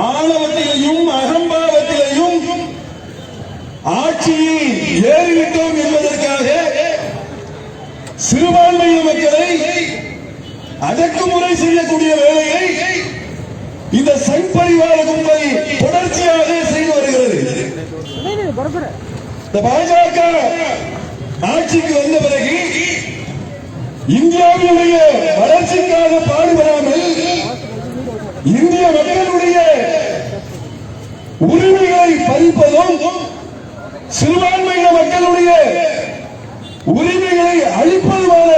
Speaker 4: ஆணவத்திலையும் அகம்பாவத்திலையும் ஆட்சியில் ஏறிவிட்டோம் என்பதற்காக சிறுபான்மையின மக்களை அடக்குமுறை செய்யக்கூடிய வேலையை இந்த சங் பரிவார கும்பல் தொடர்ச்சியாக செய்து வருகிறது. இந்த பாஜக ஆட்சிக்கு வந்த பிறகு இந்தியாவினுடைய வளர்ச்சிக்காக பாடுபடாமல் இந்திய மக்களுடைய உரிமைகளை பறிப்பதும் சிறுபான்மையின மக்களுடைய உரிமைகளை அளிப்பதுமான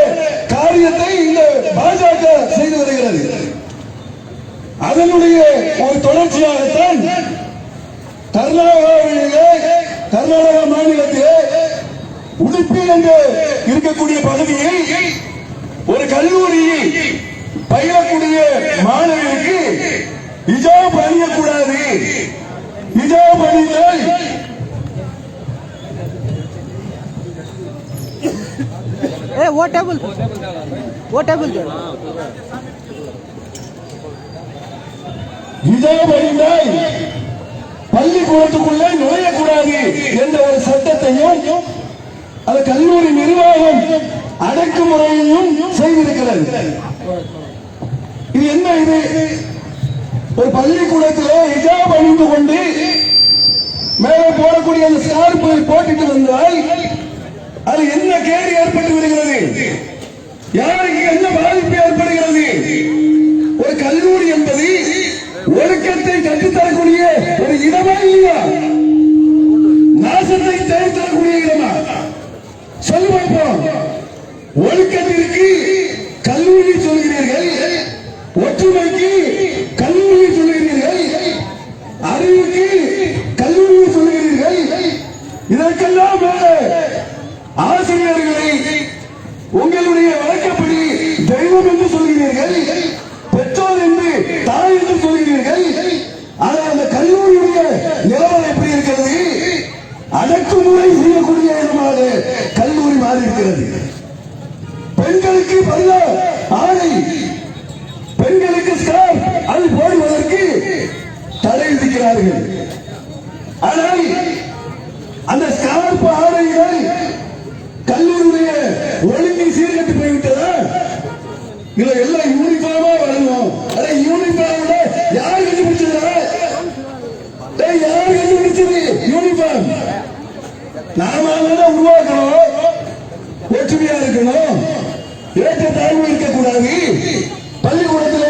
Speaker 4: காரியத்தை இந்த பாஜக செய்து வருகிறது. அதனுடைய ஒரு தொடர்ச்சியாகத்தான் கர்நாடகா மாநிலத்திலே உடுப்பி என்று இருக்கக்கூடிய பகுதியில் ஒரு கல்லூரியில் பயிலக்கூடிய மாணவர்களுக்கு ஹிஜாப் அணியக்கூடாது, ஹிஜாப் அணிந்தால் ஹிஜாப் அணிந்தால் பள்ளிக்கூடத்துக்குள்ளே நுழையக்கூடாது என்ற ஒரு சட்டத்தையும் அது கல்லூரி நிர்வாகம் அடக்குமுறையையும் செய்திருக்கிறது. இது என்ன? இது ஒரு பள்ளிக்கூடத்திலே ஹிஜாப் அணிந்து கொண்டு மேலே போடக்கூடிய அந்த ஸ்கார்பை போட்டுட்டு வந்தால் அது என்ன கேடு ஏற்பட்டு விடுகிறது? யாருக்கு என்ன பாதிப்பு ஏற்படுகிறது? ஒரு கல்லூரி என்பது ஒழுக்கத்தை கற்றுத்தரக்கூடிய ஒரு இடமா இல்லையா? நாசத்தை தேடித்தரக்கூடிய இடமா? சொல்லு பார்ப்போம். ஒழுக்கத்திற்கு கல்லூரி சொல்கிறீர்கள், ஒற்றுமைக்கு கல்லூரி சொல்கிறீர்கள், அறிவுக்கு கல்லூரி சொல்கிறீர்கள். இதற்கெல்லாம் ஆசிரியர்களை உங்களுடைய வழக்கப்படி தெய்வம் என்று சொல்கிறீர்கள், பெற்றோர் என்று தாய் என்று சொல்கிறீர்கள். ஆனால் அந்த கல்லூரியுடைய நிலவரம் எப்படி இருக்கிறது? அடக்குமுறை செய்யக்கூடிய இடமாக கல்லூரி மாறி இருக்கிறது. பெண்களுக்கு ஆடை, பெண்களுக்கு ஸ்கார்ஃப் அது போடுவதற்கு தடை விதிக்கிறார்கள். ஆனால் அந்த ஸ்கார்ஃப் ஆடைகள் கல்லூரியுடைய ஒழுங்கை சீர்கட்டு போய்விட்டதா? இல்ல எல்லாம் யூனிஃபார்மா வரணும். அட யூனிஃபார்ம் யார் கண்டுபிடிச்சதா? யார் கண்டுபிடிச்சது யூனிஃபார்ம்? நாம உருவாக்கணும், ஒற்றுமையா இருக்கணும், ஏற்ற தாழ்வு இருக்கக்கூடாது, பள்ளிக்கூடத்தில்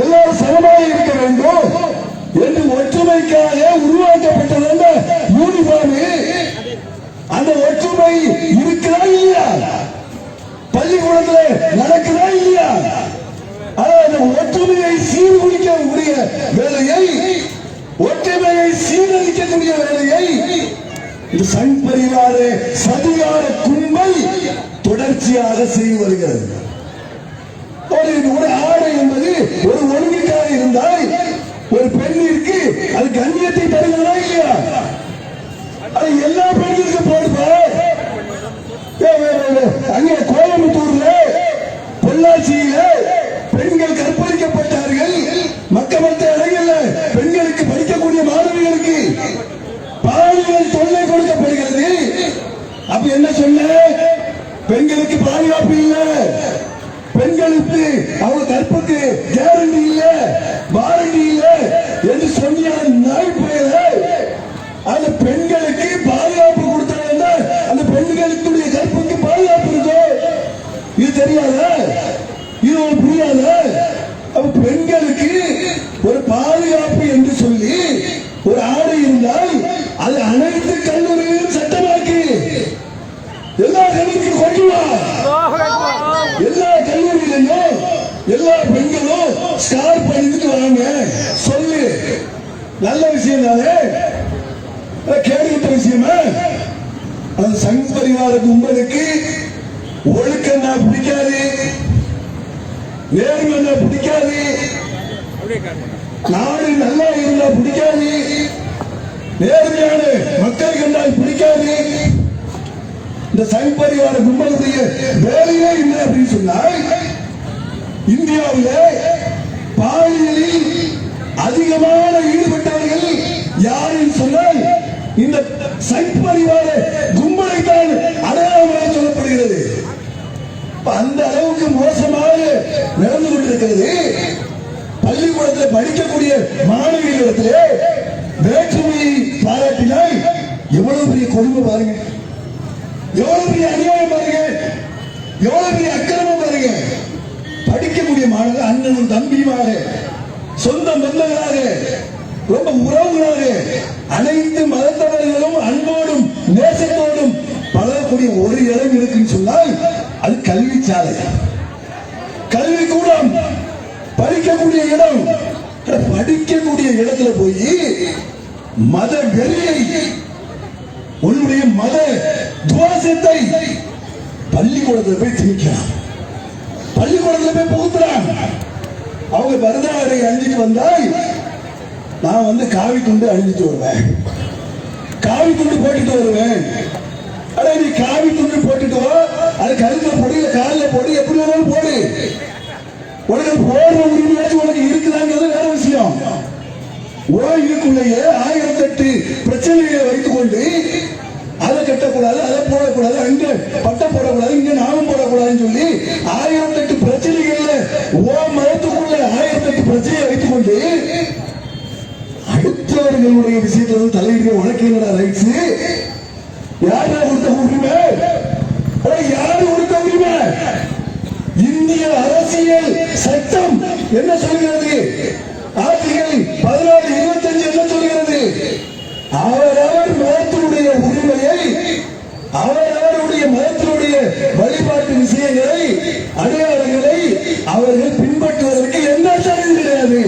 Speaker 4: எல்லாரும் சமமாக இருக்க வேண்டும் என்று ஒற்றுமைக்காக உருவாக்கப்பட்டது யூனிஃபார்ம். அந்த ஒற்றுமை இருக்கிறா இல்லையா? பள்ளிக்கூடத்தில் நடக்குதா இல்லையா? அந்த ஒற்றுமையை சீர்குலைக்கக்கூடிய பிரிக்கக்கூடிய வேலையை இந்த சங் பரிவார சதிகார கும்பல் தொடர்ச்சியாக செய்து வருகிறது. ஒரு ஆடை என்பது ஒரு ஒழுங்குக்காக இருந்தால் ஒரு பெண்ணிற்கு அது கண்ணியத்தை தருகிறதா இல்லையா? அது எல்லா பெண்களுக்கும் போடுப்பா. அங்கே கோயம்புத்தூர்ல பொள்ளாச்சியில பெண்கள் கற்பழிக்கப்பட்டார்கள். மற்ற இடங்கள்ல பெண்களுக்கு படிக்கக்கூடிய மாணவிகளுக்கு பாலியல் தொல்லை கொடுக்கப்படுகிறது. அப்ப என்ன சொன்ன? பெண்களுக்கு பாதுகாப்பு இல்ல, பெண்களுக்கு அவங்க கற்புக்கு கேரண்டி இல்ல, வாரண்டி இல்ல என்று சொன்ன நாய் புயல அந்த பெண்களுக்கு பாதுகாப்பு கொடுத்தாங்க. அந்த பெண்களுக்குடைய கற்புக்கு பாதுகாப்பு இருக்கும். இது தெரியாத? இது ஒரு புரியாத? அப்ப பெண்களுக்கு ஒரு பாதுகாப்பு என்று சொல்லி ஒரு ஆடை இருந்தால் அது அனைத்து கல்லூரிகளிலும் சட்டமாக்கி எல்லா கல்லூரிக்கும் கொண்டு வா. எல்லா கல்லூரியிலையும் எல்லா பெண்களும் ஸ்கார்ப் அணிந்துட்டு வாங்க சொல்லு. நல்ல விஷயம் தானே? கேடுகிட்ட விஷயமா? அது சங் பரிவார கும்பலுக்கு ஒழுக்கம்னா பிடிக்காது, நேர்மைன்னா பிடிக்காது, நாடு நல்லா இருந்தா பிடிக்காது, நேர்மையான மக்கள் கண்டால் பிடிக்காது. இந்த சங் பரிவார கும்பலுடைய வேலையே என்ன அப்படின்னு சொன்னால், இந்தியாவில் பாலியலில் அதிகமான ஈடுபட்டவர்கள் யாருன்னு சொன்னால் இந்த சங் பரிவார கும்பலை தான் அடையாளமாக சொல்லப்படுகிறது. அந்த அளவுக்கு மோசமாக நடந்து கொண்டிருக்கிறது. பள்ளிக்கூடத்தில் படிக்கக்கூடிய மாணவிகளிடத்திலே வேற்றுமையை பாராட்டினால் எவ்வளவு பெரிய கொடுமை பாருங்க, எவ்வளவு பெரிய அநியாயம் பாருங்க, எவ்வளவு பெரிய அக்கிரமம் பாருங்க. படிக்கக்கூடிய மாணவர்கள் அண்ணனும் தம்பியுமாக, சொந்த பந்தங்களாக, ரொம்ப உறவுகளாக, அனைத்து மதத்தவர்களும் அன்போடும் நேசத்தோடும் பழகக்கூடிய ஒரு இடம் இருக்குன்னு சொன்னால் அது கல்வி சாலை, கல்வி கூடம், படிக்கக்கூடிய இடம். படிக்கக்கூடிய இடத்துல போய் மத வெறியை, உன்னுடைய மத துவாசத்தை பள்ளிக்கூடத்தில் போய் திணிக்கிறான், பள்ளிக்கூடத்தில் போய் புகுத்துறான். அவங்க பரதாடை அணிஞ்சிட்டு வந்தால் நான் காவி துண்டு அணிஞ்சிட்டு வருவேன், காவி துண்டு போட்டுட்டு வருவேன். அட நீ காவி துண்டு போட்டுட்டு வா, அது கழுத்துல பொடி காலில் பொடி எப்படி வேணாலும் போடு. உனக்கு போடுற உரிமையாச்சும் உனக்கு இருக்குதாங்கிறது வேற விஷயம். இதுக்குள்ளேயே 1008 பிரச்சனைகளை வைத்துக் கொண்டு அதை கட்டக்கூடாது, அதை போடக்கூடாது, அங்க பட்டம் போடக்கூடாது, இங்க நாமம் போடக்கூடாதுன்னு சொல்லி 1008 பிரச்சனைகள்ல மதத்துக்குள்ள 1008 பிரச்சனையை வைத்துக் கொண்டு அடுத்தவர்களுடைய விஷயத்துல தலையிட உனக்கு என்னடா ரைட்ஸ்? யாரா கொடுத்த உரிமை? யாரு கொடுத்த உரிமை? இந்திய அரசியல் சட்டம் என்ன சொல்கிறது? ஆர்டிகல் 1425 என்ன சொல்கிறது? அவரவர் மதத்தினுடைய உரிமையை, அவரவருடைய மதத்தினுடைய வழிபாட்டு விஷயங்களை, அடையாளங்களை அவர்கள் பின்பற்றுவதற்கு என்ன தடை கிடையாது.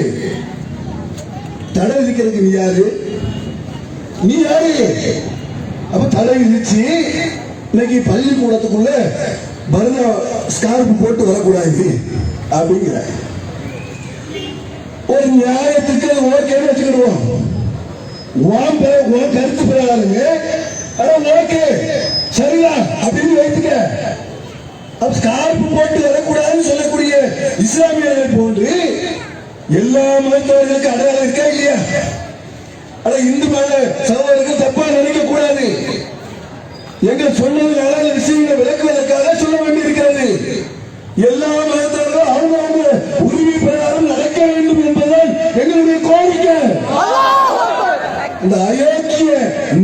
Speaker 4: தடை விதிக்கிறதுக்கு நீ யாரு? நீ யாரு? அப்ப தடை விதிச்சு இன்னைக்கு பள்ளிக்கூடத்துக்குள்ள பரதா ஸ்கார்ப் போட்டு வரக்கூடாது அப்படிங்கிற ஒரு நியாயத்துக்கு ஓகேன்னு வச்சுக்கிடுவோம். கருத்து பிரகாரங்க ஓகே சரியா அப்படின்னு வைத்துக்க. ஸ்கார்ப் போட்டு வரக்கூடாதுன்னு சொல்லக்கூடிய இஸ்லாமியர்கள் போன்று எல்லா மதத்தவர்களுக்கு அடையாளம் இருக்கா இல்லையா? இந்து மத சகோதரர்கள் தப்பா நினைக்க கூடாது. எங்க சொன்னதுனால இந்த விஷயங்களை விளக்குவதற்காக சொல்ல வேண்டியிருக்கிறது. எல்லா மதத்தவர்களும் அவங்க உரிமை பிரகாரம் நடக்க வேண்டும் என்பதுதான் எங்களுடைய கோரிக்கை. இந்த அயோக்கிய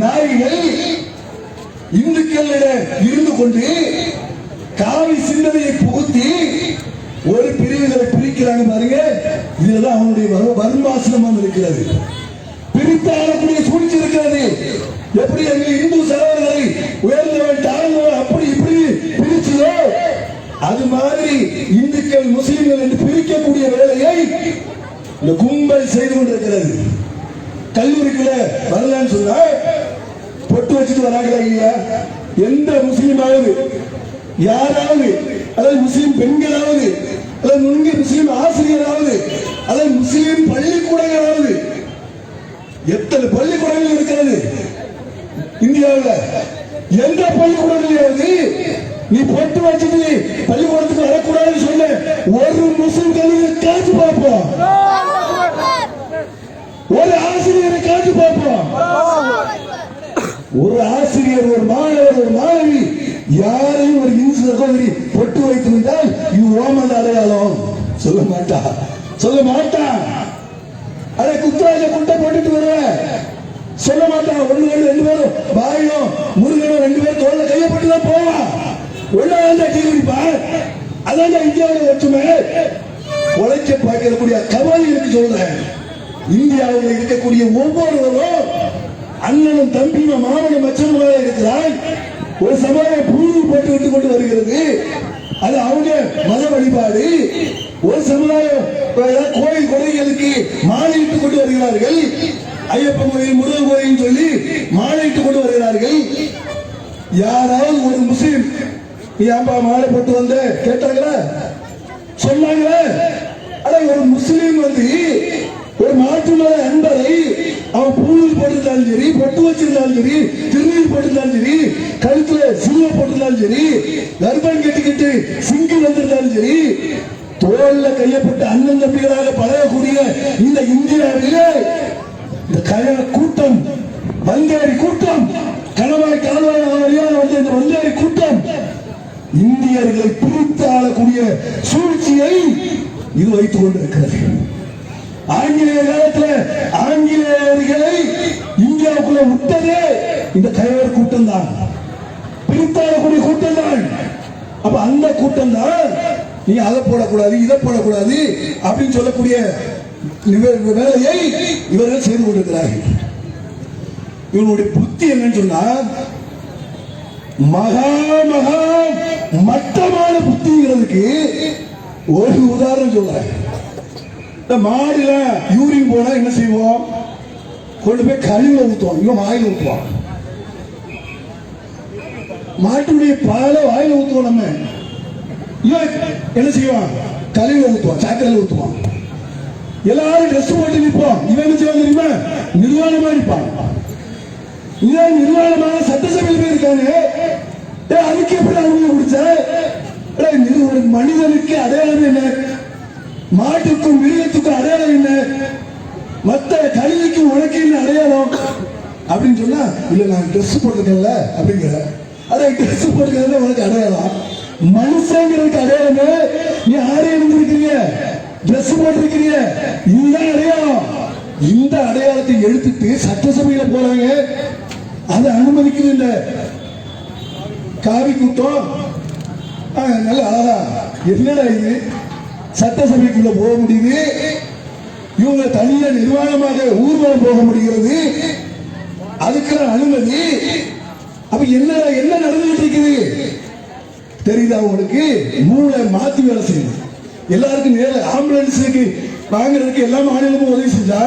Speaker 4: நாய்கள் இந்துக்களிடம் இருந்து கொண்டு காவி சிந்தனையை புகுத்தி ஒரு பிரிவுகளை பிரிக்கிறாங்க பாருங்க. இதுதான் அவனுடைய வர்மாசிரமம் இருக்கிறது, பிரித்தாளக்கூடிய சூழ்ச்சி இருக்கிறது. எப்படி எங்க இந்து சகோதரர்களை உயர்ந்தவன் தாழ்ந்தவன் அப்படி இப்படி பிரிச்சதோ அது மாதிரி இந்துக்கள் முஸ்லிம்கள் என்று பிரிக்கக்கூடிய வேலையை இந்த கும்பல் செய்து கொண்டிருக்கிறது. கல்லூரிக்குள்ள வரலான்னு சொன்னா பொட்டு வச்சுட்டு வராங்களா இல்லையா? எந்த முஸ்லீமாவது யாராவது, அதாவது முஸ்லீம் பெண்களாவது, அதாவது முஸ்லீம் ஆசிரியராவது, அதாவது முஸ்லீம் பள்ளிக்கூடங்களாவது, எத்தனை பள்ளிக்கூடங்கள் இருக்கிறது இந்தியாவில்? எந்த பள்ளிக்கூடங்களாவது நீ பொட்டு வச்சுட்டு பள்ளிக்கூடத்துக்கு வரக்கூடாதுன்னு சொன்ன ஒரு முஸ்லீம் கல்வியை காட்சி பார்ப்போம், ஒரு ஆசிரியரை காட்சி பார்ப்போம். ஒரு ஆசிரியர், ஒரு மாணவர், ஒரு மாணவி யாரையும் ஒரு இந்து சகோதரி பொட்டு வைத்திருந்தால் இது ஓமன் அடையாளம் சொல்ல மாட்டா, சொல்ல மாட்டா. அதை குத்துராஜ குட்டை போட்டுட்டு வருவேன் சொல்ல மாட்டான். ஒண்ணு ரெண்டு பேரும் பாயும் முருகனும் 2 பேரும் தோல்ல கையப்பட்டு தான் போவான். ஒன்னாவது டீ குடிப்பான். அதான் இந்தியாவில் ஒற்றுமை. உழைக்க பார்க்கக்கூடிய கவலைகளுக்கு சொல்றேன். இந்தியாவில் இருக்கக்கூடிய ஒவ்வொருவரும் அண்ணனும் தம்பியும் மாமனும் மச்சனுமாக இருக்கிறான். ஒரு சமுதாயம் பூஜை போட்டு விட்டு கொண்டு வருகிறது. அது அவங்க மத வழிபாடு. ஒரு சமுதாயம் கோயில் கொடைகளுக்கு மாலையிட்டுக் கொண்டு வருகிறார்கள். ஐயப்பன் கோயில், முருகன் கோயில் சொல்லி மாலையிட்டுக் கொண்டு வருகிறார்கள். யாராவது ஒரு முஸ்லீம் நீ ஏன்பா மாலை போட்டு வந்த கேட்டாங்களா? சொன்னாங்களா? ஆனா ஒரு முஸ்லீம் வந்து ஒரு மாற்று மத அன்பரை அவன் பூவில் போட்டிருந்தாலும் சரி, பொட்டு வச்சிருந்தாலும் சரி, திருநீர் போட்டிருந்தாலும் சரி, கழுத்துல சிலுவை போட்டிருந்தாலும் சரி, கர்ப்பம் கட்டிக்கிட்டு சிங்கிள் வந்திருந்தாலும் சரி, தோல்ல கையப்பட்ட அண்ணன் தம்பிகளாக பழகக்கூடிய இந்த இந்தியாவிலே இந்த கய கூட்டம், வந்தேரி கூட்டம், கணவாய் வழியாக வந்த இந்த வந்தேரி கூட்டம் இந்தியர்களை பிரித்து ஆளக்கூடிய சூழ்ச்சியை இது வைத்துக் கொண்டிருக்கிறது. ஆங்கிலேய காலத்தில் ஆங்கிலேயர்களை இந்தியாவுக்குள்ள விட்டதே இந்த கைவர் கூட்டம் தான், பிரித்தாளக்கூடிய கூட்டம் தான். அப்ப அந்த கூட்டம் தான் நீ அதை போடக்கூடாது, இதை போடக்கூடாது அப்படின்னு சொல்லக்கூடிய வேலையை இவர்கள் செய்து கொண்டிருக்கிறார்கள். இவனுடைய புத்தி என்னன்னு சொன்னா மகா மகா மட்டமான புத்திங்கிறதுக்கு ஒரு உதாரணம் சொல்றேன். மாடுல யூரின் போனா என்ன செய்வோம்? கொண்டு போய் கழிவுல ஊத்துவோம், இவன் வாயில ஊத்துவான். மாட்டுடைய பாலை வாயில ஊத்துவோம். நம்ம இவன் என்ன செய்வான்? கழிவுல ஊத்துவான், சாக்கடையில ஊத்துவான். எல்லாரும் ட்ரெஸ் போட்டு நிற்போம். இவன் என்ன செய்வான் தெரியுமா? நிர்வாணமா இருப்பான். இவன் நிர்வாணமான சட்டசபையில் போய் இருக்காங்க. அதுக்கு எப்படி அவங்க குடிச்ச? மனிதனுக்கு அடையாளம் என்ன? மாட்டுக்கும் மிருகத்துக்கும் அடையாளம் என்ன? மற்ற கல்விக்கு உனக்கு என்ன அடையாளம் அப்படின்னு சொன்னா, இல்ல நான் ட்ரெஸ் போட்டிருக்கேன்ல அப்படிங்கிற. அதான் ட்ரெஸ் போட்டிருக்கிறது உனக்கு அடையாளம். மனுஷங்கிறதுக்கு அடையாளமே நீ ஆரே இருந்திருக்கிறீங்க, ட்ரெஸ் போட்டிருக்கிறீங்க, இதுதான் அடையாளம். இந்த அடையாளத்தை எடுத்துட்டு சட்டசபையில போறாங்க. அதை அனுமதிக்குது இல்ல காவி கூட்டம். நல்ல அழகா என்னடா இது, சட்டசபைக்குள்ள போக முடியுது, இவங்க தனியா நிர்வாணமாக ஊர்வலம் போக முடிகிறது, அதுக்கு அனுமதி. அப்ப என்ன என்ன நடந்துட்டு இருக்குது தெரியுதா உங்களுக்கு? மூளை மாத்தி வேலை செய்யுது. எல்லாருக்கும் நேர ஆம்புலன்ஸுக்கு வாங்குறதுக்கு எல்லா மாநிலமும் உதவி செஞ்சா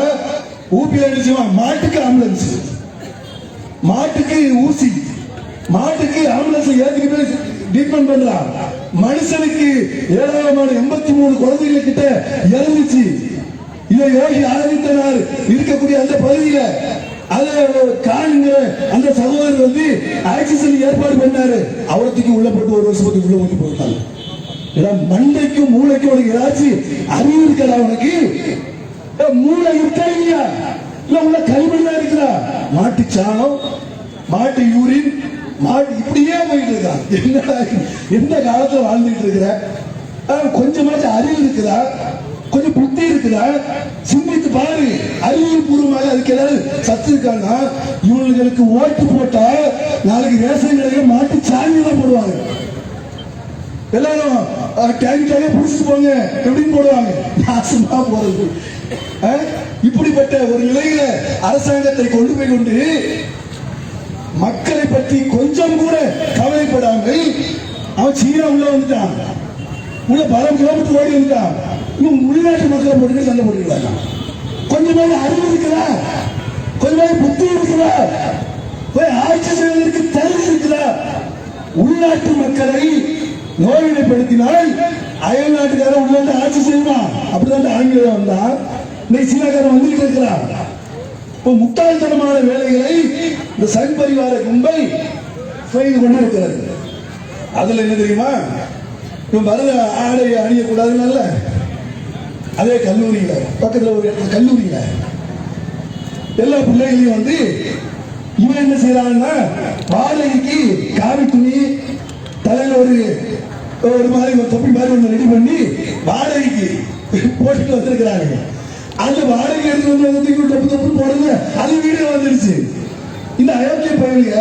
Speaker 4: ஊபியில அடிச்சுவா. மாட்டுக்கு ஆம்புலன்ஸ், மாட்டுக்கு ஊசி, மாட்டுக்கு ஆம்புலன்ஸ் ஏற்றி போய் ட்ரீட்மெண்ட் பண்றான். மனுஷனுக்கு 783 குழந்தைகள் கிட்ட இறந்துச்சு. இதை யோகி ஆதித்யநாத் இருக்கக்கூடிய அந்த பகுதியில காணுங்க அந்த சகோதரர் வந்து ஆக்சிஜன் ஏற்பாடு பண்ணாரு. அவரத்துக்கு உள்ள போட்டு 1 வருஷத்துக்கு உள்ள ஊட்டி போட்டாங்க. மண்டைக்கும் மூளைக்கும் உனக்கு ஏதாச்சும் அறிவு இருக்கா? உனக்கு மூளை இருக்கா இல்லையா? இல்ல உள்ள கல்விதான் இருக்கிறா? மாட்டு சாணம், மாட்டு யூரின், மாட்டு இப்படியே போயிட்டு இருக்கா. என்னடா எந்த காலத்துல வாழ்ந்துட்டு இருக்கிற? கொஞ்சமாச்சும் அறிவு இருக்குதா? கொஞ்சம் புத்தி இருக்குதா? சிந்தித்து பாரு. அறிவியல் பூர்வமாக அதுக்கு ஏதாவது சத்து இருக்காங்கன்னா, இவங்களுக்கு ஓட்டு போட்டா நாளைக்கு ரேஷன் கடையில மாட்டு சாணி தான் போடுவாங்க. எல்லாரும் டேங்காக புடிச்சிட்டு போங்க எப்படின்னு போடுவாங்க. நாசமா போறது. இப்படிப்பட்ட ஒரு நிலையில அரசாங்கத்தை கொண்டு போய் கொண்டு மக்களை பற்றி கொஞ்சம் கூட கவலைப்படாமல் அவன் சீனா உள்ள வந்துட்டான். உள்ள பல கிலோமீட்டர் ஓடி வந்துட்டான். இன்னும் உள்நாட்டு மக்களை போட்டு சண்டை போட்டுக்கிறாங்க. கொஞ்சமாக அறிவு இருக்குதா? கொஞ்சம் புத்தி இருக்குதா? போய் ஆட்சி செய்வதற்கு தகுதி இருக்குதா? உள்நாட்டு மக்களை நோய்நிலைப்படுத்தினால் அயல் நாட்டுக்காரன் உள்ள ஆட்சி செய்வான். அப்படிதான் ஆங்கிலம் வந்தா இன்னைக்கு சீனாக்காரன் வந்துகிட்டு இருக்கிறான். இப்போ முட்டாள்தனமான வேலைகளை இந்த சங் பரிவார கும்பல் செய்து கொண்டு இருக்கிறது. அதுல என்ன தெரியுமா, இவன் மருத ஆடை அணியக்கூடாதுன்னு அதே கல்லூரியில பக்கத்துல ஒரு இடத்துல கல்லூரியில எல்லா பிள்ளைகளையும் வந்து இவன் என்ன செய்யறான்னா வாடகைக்கு காவி துணி தலையில ஒரு மாதிரி ஒரு தொப்பி மாதிரி ஒன்று ரெடி பண்ணி வாடகைக்கு போட்டுட்டு வந்திருக்கிறாங்க. அந்த வாடகை எடுத்து வந்து தொப்பு தொப்பு போடுறது அது வீடியோ வந்துருச்சு. இந்த அயோக்கிய பையனுங்க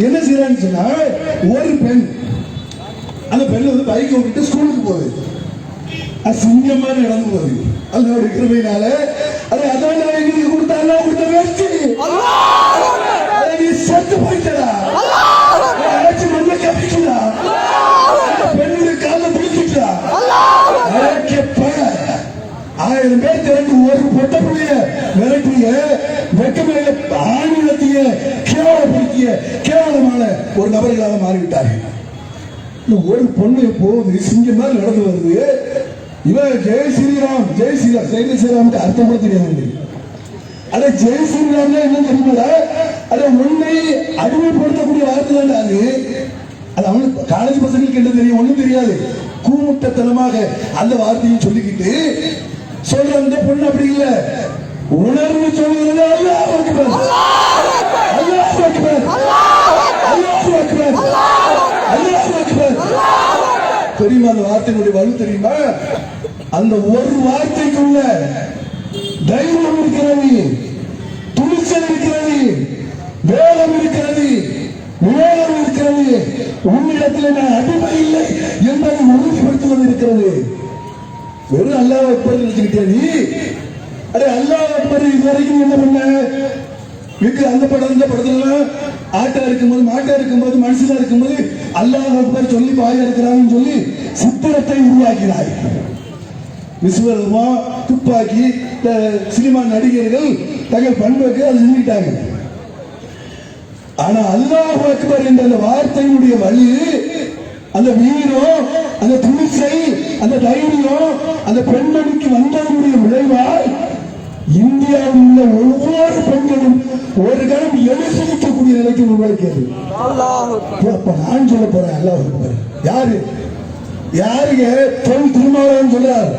Speaker 4: என்ன செய்யறான்னு சொன்னா, ஒரு பெண் அந்த பெண் வந்து பைக் ஓட்டிட்டு ஸ்கூலுக்கு போகுது. அது சிங்கம் மாதிரி நடந்து போகுது. அல்லாஹ்வுடைய கிருபையினால அது அதான் எங்களுக்கு கொடுத்த அல்லாஹ் கொடுத்த வேஷ்டி. அதை நீ செத்து போயிட்டடா, அழைச்சி மண்ணை கப்பிக்கிறா, அந்த பெண்ணுடைய காலில் பிடிச்சிட்டா. 1000 பேர் திரண்டு ஒரு பொட்ட பிள்ளைய விரட்டிய வெக்கமையில ஆங்கிலத்தைய கேவலப்படுத்திய கேவலமான ஒரு நபர்களாக மாறிவிட்டார்கள். ஒரு பொண்ணு போகுது, சிங்கம் மாதிரி நடந்து வருது. இவன் ஜெய் ஸ்ரீராம் ஜெய் ஸ்ரீராம் ஜெய் ஸ்ரீராம் அர்த்தம் கூட தெரியாது. அட ஜெய் ஸ்ரீராம் என்ன தெரியுமா? அட உன்னை அடிமைப்படுத்தக்கூடிய வார்த்தை தான் அது. அது அவனுக்கு காலேஜ் பசங்களுக்கு என்ன தெரியும்? ஒண்ணும் தெரியாது. கூமுட்டத்தனமாக அந்த வார்த்தையும் சொல்லிக்கிட்டு சொல்ற அந்த பொண்ணு அப்படி இல்ல, உணர்வு சொல்லுகிறது. அல்லாஹ் அக்பர், அல்லாஹ் அக்பர், அல்லாஹ் அக்பர், அல்லாஹ் அக்பர். தெரியுமா அந்த வார்த்தையினுடைய வலு தெரியுமா? அந்த ஒரு வார்த்தைக்குள்ள தைரியம் இருக்கிறது, துணிச்சல் இருக்கிறது, வேகம் இருக்கிறது, விவேகம் இருக்கிறது. உன்னிடத்தில் நான் அடிமை இல்லை என்பதை உறுதிப்படுத்துவது இருக்கிறது. வெறும் அல்லாஹ் அக்பர் நினைச்சுக்கிட்டே நீ? அடே அல்லாஹ் அக்பர் இதுவரைக்கும் என்ன பண்ண? அந்த படம் இந்த படத்துல ஆட்டா இருக்கும்போது மாட்டா இருக்கும்போது மனுஷனா இருக்கும்போது அல்லாஹ் அக்பர் சொல்லி பாய இருக்கிறாங்கன்னு சொல்லி சித்திரத்தை உருவாக்கினாய். விஸ்வரூபா துப்பாக்கி சினிமா நடிகர்கள் தங்கள் பண்புக்கு அது செஞ்சுக்கிட்டாங்க. ஆனா அல்லாஹ் அக்பர் என்ற அந்த வார்த்தையினுடைய வழி, அந்த வீரம், அந்த துணிச்சை, அந்த தைரியம் அந்த பெண்மணிக்கு வந்ததனுடைய விளைவால் இந்தியாவில் உள்ள ஒவ்வொரு பெண்களும் ஒரு கணம் எழுசிக்கக்கூடிய நிலைக்கு உருவாக்கியது. அப்ப நான் சொல்ல போறேன் அல்லாஹ் அக்பர். யாரு யாருங்க? தொல் திருமாவளவன் சொல்றார்,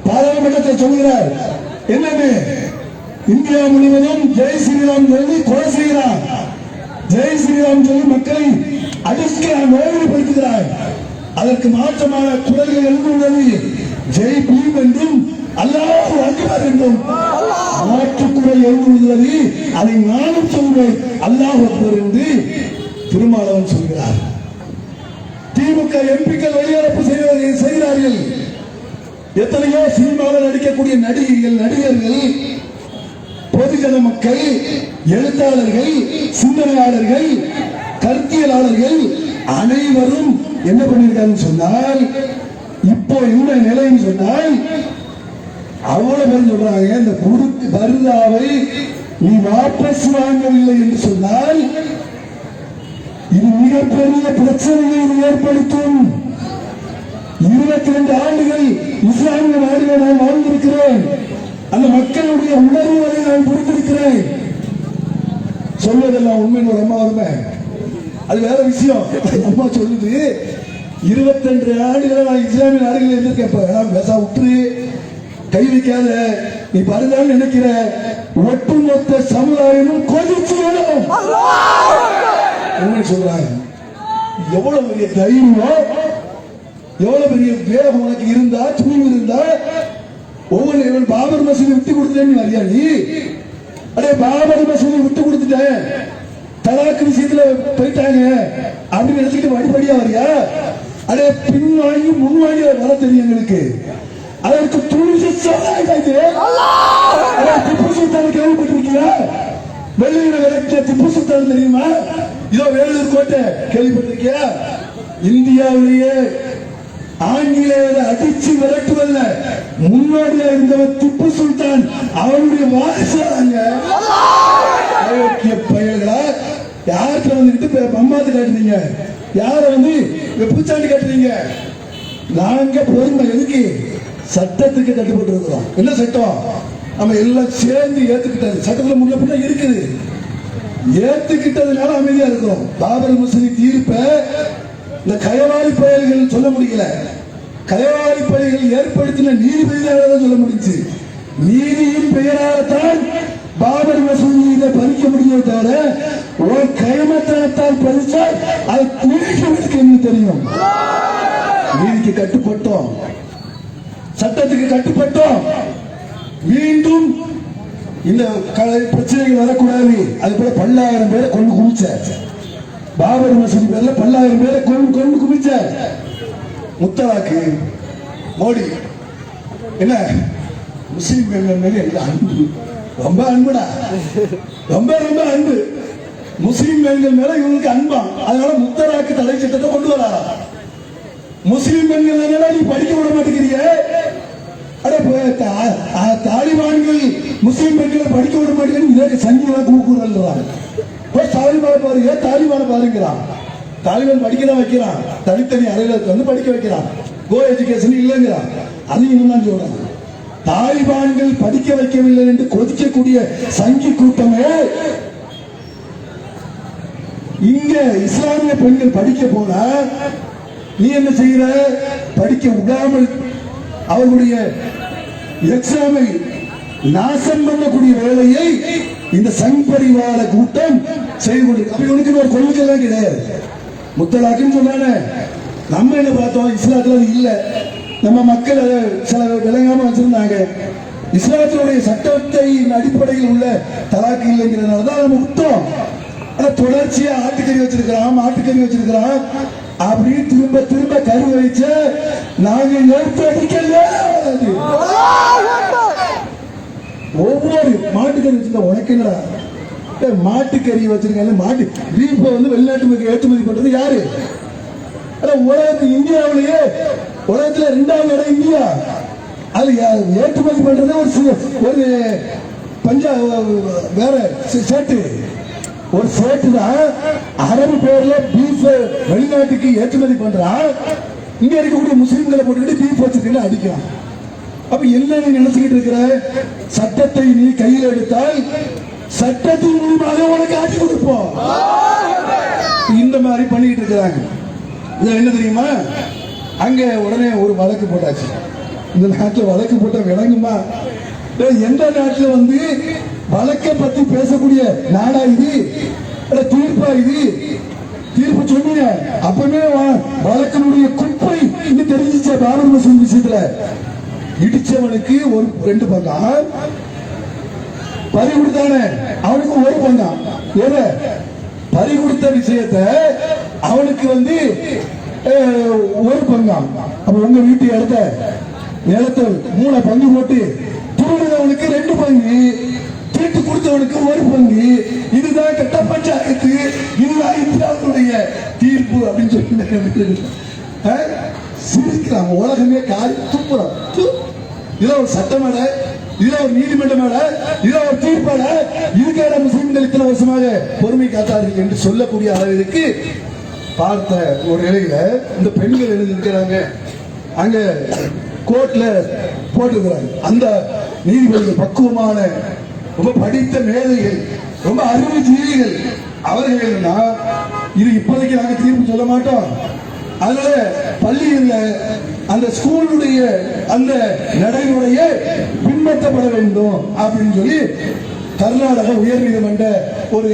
Speaker 4: பாராளுமன்றத்தை சொல்கிறார். என்னன்னு? இந்தியா முழுவதும் ஜெய் ஸ்ரீராம் சொல்லி கொலை செய்கிறார், ஜெய் ஸ்ரீராம் சொல்லி மக்களை அடிக்கிறார், நோய்படுத்துகிறார். அதற்கு மாற்றமான குரல்கள் எழுந்துள்ளது ஜெய் பீம் என்றும் அல்லாஹ் அக்பர் என்றும் மாற்றுக்குரல் எழுந்துள்ளது. அதை நானும் சொல்வேன் அல்லாஹ் அக்பர் என்று திருமாவளவன் சொல்கிறார். திமுக எம்பிக்கள் வெளியரப்பு செய்கிறார்கள். எத்தனையோ சினிமாவில் நடிக்கக்கூடிய நடிகைகள், நடிகர்கள், பொதுஜன மக்கள், எழுத்தாளர்கள், சிந்தனையாளர்கள், கருத்தியலாளர்கள் அனைவரும் என்ன பண்ணிருக்காங்க சொன்னால், இப்போ இந்த நிலைன்னு சொன்னால் அவ்வளவு பேர் சொல்றாங்க, இந்த குறுக்கு பர்தாவை நீ வாபஸ் வாங்கவில்லை என்று சொன்னால் இது மிகப்பெரிய பிரச்சனையை ஏற்படுத்தும். 22 ஆண்டுகள் இஸ்லாமிய நாடுகளை நான் வாழ்ந்திருக்கிறேன். அந்த மக்களுடைய உணர்வுகளை நான் புரிந்திருக்கிறேன். சொல்வதெல்லாம் உண்மை ஒரு அம்மா வருமே, அது வேற விஷயம். அம்மா சொல்லுது 22 ஆண்டுகளை நான் இஸ்லாமிய நாடுகளில் இருந்திருக்கேன். பேசா விட்டு கை வைக்காத, நீ பருதான்னு நினைக்கிற ஒட்டுமொத்த சமுதாயமும் கொதிச்சு சொல்றாங்க. எவ்வளவு பெரிய தைரியம், எவ்வளவு பெரிய வேகம் உனக்கு இருந்தா, துணிவு இருந்தா, ஒவ்வொரு பாபர் மசூதி விட்டு கொடுத்துட்டேன்னு வரியா நீ? அடே பாபர் மசூதி விட்டு கொடுத்துட்டேன், தலாக்கு விஷயத்துல போயிட்டாங்க அப்படின்னு நினைச்சுட்டு வழிபடியா வரியா? அடே பின் வாங்கி முன் வாங்கி வர தெரியும் எங்களுக்கு. அதற்கு துணிச்சு திப்பு சுல்தான் கேள்விப்பட்டிருக்கியா? வெள்ளையில விளக்கிய திப்பு சுல்தான் தெரியுமா? இதோ வேலூர் கோட்டை கேள்விப்பட்டிருக்கியா? இந்தியாவிலேயே ஆங்கிலேயரை அடிச்சு விரட்டுவதில் முன்னோடியா இருந்தவர் திப்பு சுல்தான், அவருடைய வாரிசாங்க. வந்துகிட்டு அம்மாத்து காட்டுறீங்க, யார வந்து பூச்சாண்டி காட்டுறீங்க. நாங்க பொறுமை எதுக்கு? சட்டத்துக்கு கட்டுப்பட்டு இருக்கிறோம். என்ன சட்டம்? நம்ம எல்லாம் சேர்ந்து ஏத்துக்கிட்டது. சட்டத்துல முன்ன பின்ன இருக்குது, ஏத்துக்கிட்டதுனால அமைதியா இருக்கிறோம். பாபர் மசூதி தீர்ப்ப இந்த கயவாளி பயல்கள் சொல்ல முடியல. கயவாளி பயல்கள் ஏற்படுத்தின நீதிபதியாக சொல்ல முடிஞ்சு. நீதியின் பெயரால்தான் பாபர் மசூதியில பறிக்க முடியும் தவிர ஒரு கயமத்தனத்தால் பறிச்சால் அதை குளிக்கிறதுக்கு என்ன தெரியும்? நீதிக்கு கட்டுப்பட்டோம், சட்டத்துக்கு கட்டுப்பட்டோம். மீண்டும் இந்த பிரச்சனைகள் வரக்கூடாது. அது போல 10,000 பேரை கொண்டு குவிச்ச பாபர் மசூதி பேர்ல 10,000 பேரை கொண்டு குவிச்ச முத்தலாக்கு மோடி என்ன முஸ்லிம் பெண்கள் மேல அன்பு, ரொம்ப அன்புடா, ரொம்ப ரொம்ப அன்பு. முஸ்லிம் பெண்கள் மேல இவங்களுக்கு அன்பா, அதனால முத்தலாக்கு தடை சட்டத்தை கொண்டு வராரா. முஸ்லிம் பெண்கள் நீ படிக்க விட மாட்டேங்கிறீங்க. தாலிபான்கள் முஸ்லிம் பெண்களை படிக்க விட மாட்டேங்கிறது சங்கிகளா கூக்குறாங்க. தாலிபான பாருங்க, தாலிபான பாருங்கிறான். தாலிபான் படிக்கதான் வைக்கிறான், தனித்தனி அறையில வந்து படிக்க வைக்கிறான். கோ எஜுகேஷன் இல்லைங்கிறான். அது இன்னும் சொல்றாங்க. தாலிபான்கள் படிக்க வைக்கவில்லை என்று கொதிக்கக்கூடிய சங்கி கூட்டமே இங்க இஸ்லாமிய பெண்கள் படிக்க போனா நீ என்ன செய்யற? படிக்க விடாமல் அவர்களுடைய எக்ஸாமை நாசம் பண்ணக்கூடிய வேலையை இந்த சங் பரிவார கூட்டம் செய்து கொண்டிருக்கு. ஒரு கொள்கைலாம் கிடையாது. முத்தலாக்குன்னு சொன்னானே, நம்ம என்ன பார்த்தோம்? இஸ்லாத்துல அது இல்ல. நம்ம மக்கள் சில விளங்காம வச்சிருந்தாங்க. இஸ்லாத்தினுடைய சட்டத்தின் அடிப்படையில் உள்ள தலாக்கு இல்லைங்கிறதுனால தான் நம்ம விட்டோம். ஆனா தொடர்ச்சியா ஆட்டுக்கறி வச்சிருக்கிறான், மாட்டுக்கறி வச்சிருக்கிறான் அப்படின்னு திரும்ப திரும்ப கரு வைச்ச நாங்க எடுத்து அடிக்கல. ஒவ்வொரு மாட்டுக்கறி வச்சிருந்த உனக்கு என்னடா மாட்டுக்கறி வச்சிருக்காங்க? மாட்டு பீஃபை வந்து வெளிநாட்டு ஏற்றுமதி பண்றது யாரு? உலகத்து இந்தியாவிலேயே உலகத்துல 2வது இடம் இந்தியா. அது ஏற்றுமதி பண்றது ஒரு பஞ்சாப் வேற சேட்டு, ஒரு சேட்டு தான் அரபு பேர்ல பீஃப் வெளிநாட்டுக்கு ஏற்றுமதி பண்றான். இங்க இருக்கக்கூடிய முஸ்லிம்களை போட்டுக்கிட்டு பீஃப் வச்சிருக்கீங்க அடிக்கிறான். அப்ப என்ன நீ நினைச்சுக்கிட்டு இருக்கிற? சட்டத்தை நீ கையில் எடுத்தால் சட்டத்தின் மூலமாக உனக்கு ஆட்சி கொடுப்போம். இந்த மாதிரி பண்ணிட்டு இருக்கிறாங்க. என்ன தெரியுமா? அங்க உடனே ஒரு வழக்கு போட்டாச்சு. இந்த நாட்டில் வழக்கு போட்ட விளங்குமா? எந்த நாட்டில் வந்து வழக்கை பத்தி பேசக்கூடிய நாடா இது? தீர்ப்பா இது? தீர்ப்பு சொன்னீங்க அப்பவே வழக்கினுடைய குப்பை இன்னும் தெரிஞ்சிச்ச. பாபர் மசூதி விஷயத்துல இடிச்சவனுக்கு ஒரு 2 பங்கம், பறி கொடுத்தானே அவனுக்கு 1 பங்கம். ஏத பறி கொடுத்த விஷயத்தை அவனுக்கு வந்து 1 பங்கம். அப்ப உங்க வீட்டு இடத்த நிலத்தை 3 பங்கு போட்டு திருடுறவனுக்கு 2 பங்கு, தீட்டு கொடுத்தவனுக்கு 1 பங்கு. இதுதான் கட்ட பஞ்சாயத்து, இதுதான் இந்தியாவுடைய தீர்ப்பு அப்படின்னு சொல்லி சிரிக்கிறான். உலகமே காரி துப்புறான். இதுல ஒரு சட்டமேட, இதுல ஒரு நீதிமன்றமேட, இதுல ஒரு தீர்ப்பாட, இதுக்கான முஸ்லிம்கள் இத்தனை வருஷமாக பொறுமை காத்தார்கள் என்று சொல்லக்கூடிய அளவிற்கு பார்த்த ஒரு நிலையில இந்த பெண்கள் எழுதியிருக்கிறாங்க. அங்க கோர்ட்ல போட்டுக்கிறாங்க. அந்த நீதிபதிகள் பக்குவமான, ரொம்ப படித்த மேதைகள், ரொம்ப அறிவுஜீவிகள். அவர்கள் என்னன்னா, இது இப்போதைக்கு நாங்க தீர்ப்பு சொல்ல மாட்டோம், அதனால பள்ளியில் அந்த ஸ்கூலுடைய அந்த நடைமுறையை பின்பற்றப்பட வேண்டும் அப்படின்னு சொல்லி கர்நாடக உயர்நீதிமன்ற ஒரு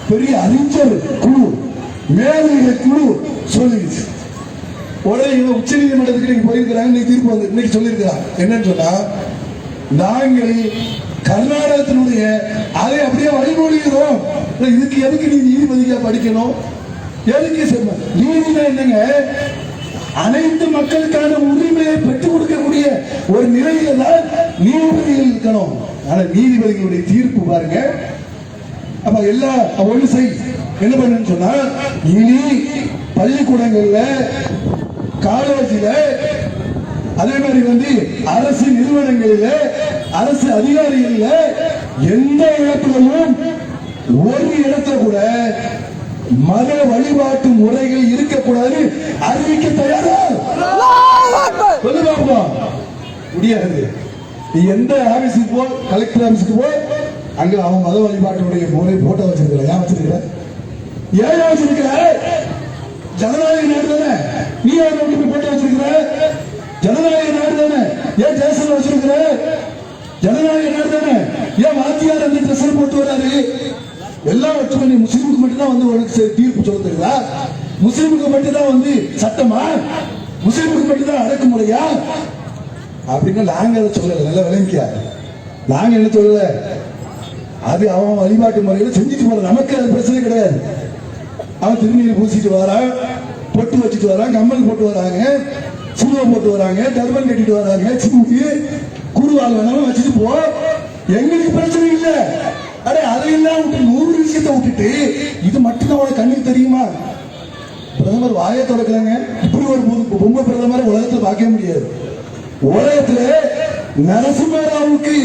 Speaker 4: பெரிய அறிஞர் குழு, மேல்நிலை குழு சொல்லிடுச்சு. உடனே உச்ச நீதிமன்றத்துக்கு நீங்க போயிருக்கிறாங்க, தீர்ப்பு வந்து இன்னைக்கு சொல்லியிருக்கிறாங்க. என்னன்னு சொன்னா, நாங்கள் கர்நாடகத்தினுடைய அதை அப்படியே வழிமொழிகிறோம். இதுக்கு எதுக்கு நீ நீதிபதியா படிக்கணும்? எதுக்கு நீதினா என்னங்க? அனைத்து மக்களுக்கான உரிமையை பெற்றுக் கொடுக்கக்கூடிய ஒரு நிலையில தான் நீதிபதிகள் இருக்கணும். ஆனா நீதிபதிகளுடைய தீர்ப்பு பாருங்க. அப்ப எல்லா ஒன்று செய் என்ன பண்ணு சொன்னா, இனி பள்ளிக்கூடங்கள்ல, காலேஜில், அதே மாதிரி வந்து அரசு நிறுவனங்களில், அரசு அதிகாரிகளில் எந்த இடத்திலும் ஒரு இடத்துல கூட மத வழிபாட்டு முறைகள் இருக்கக்கூடாது அறிவிக்க தயாரா? சொல்லு பாப்போம். முடியாது. நீ எந்த ஆபீஸுக்கு போ, கலெக்டர் ஆபீஸுக்கு போ, அங்க அவன் மத வழிபாட்டுடைய முறை போட்டோ வச்சிருக்கிற. ஏன் வச்சிருக்கிற? ஏன் வச்சிருக்கிற? ஜனநாயக நாடு தானே, நீ யாரை போட்டோ வச்சிருக்கிற? ஜனநாயக நாடு தானே, ஏன் தேசம் வச்சிருக்கிற? ஜனநாயக நாடு தானே, ஏன் வாத்தியார் அந்த ட்ரெஸ் போட்டு வராரு? எல்லாம் ஒற்றுமை. முஸ்லீமுக்கு மட்டும்தான் வந்து உனக்கு தீர்ப்பு சொல்ல தெரியுதா? முஸ்லீமுக்கு மட்டும்தான் வந்து சட்டமா? முஸ்லீமுக்கு மட்டும்தான் அடக்குமுறையா? அப்படின்னு நாங்க அதை சொல்லல. நல்லா விளங்கிக்க. நாங்க என்ன சொல்லல, அது அவன் வழிபாட்டு முறையில செஞ்சுட்டு போற. நமக்கு அது பிரச்சனை கிடையாது. அவன் திருநீர் பூசிட்டு வரான், பொட்டு வச்சுட்டு வரான், கம்மல் போட்டு வராங்க, சுருவம் போட்டு வராங்க, டர்பன் கட்டிட்டு வராங்க, சிங்கி குருவால் வேணாலும் வச்சுட்டு போ, எங்களுக்கு பிரச்சனை இல்லை. அடே அதையெல்லாம் விட்டு 100 விஷயத்தை விட்டுட்டு இது மட்டும்தான் உனக்கு கண்ணுக்கு தெரியுமா? பிரதமர் வாயை தொடக்கலங்க. இப்படி ஒரு பொம்மை பிரதமரை உலகத்தில் பார்க்க முடியாது. உலகத்துல நரசிம்மராவுக்கு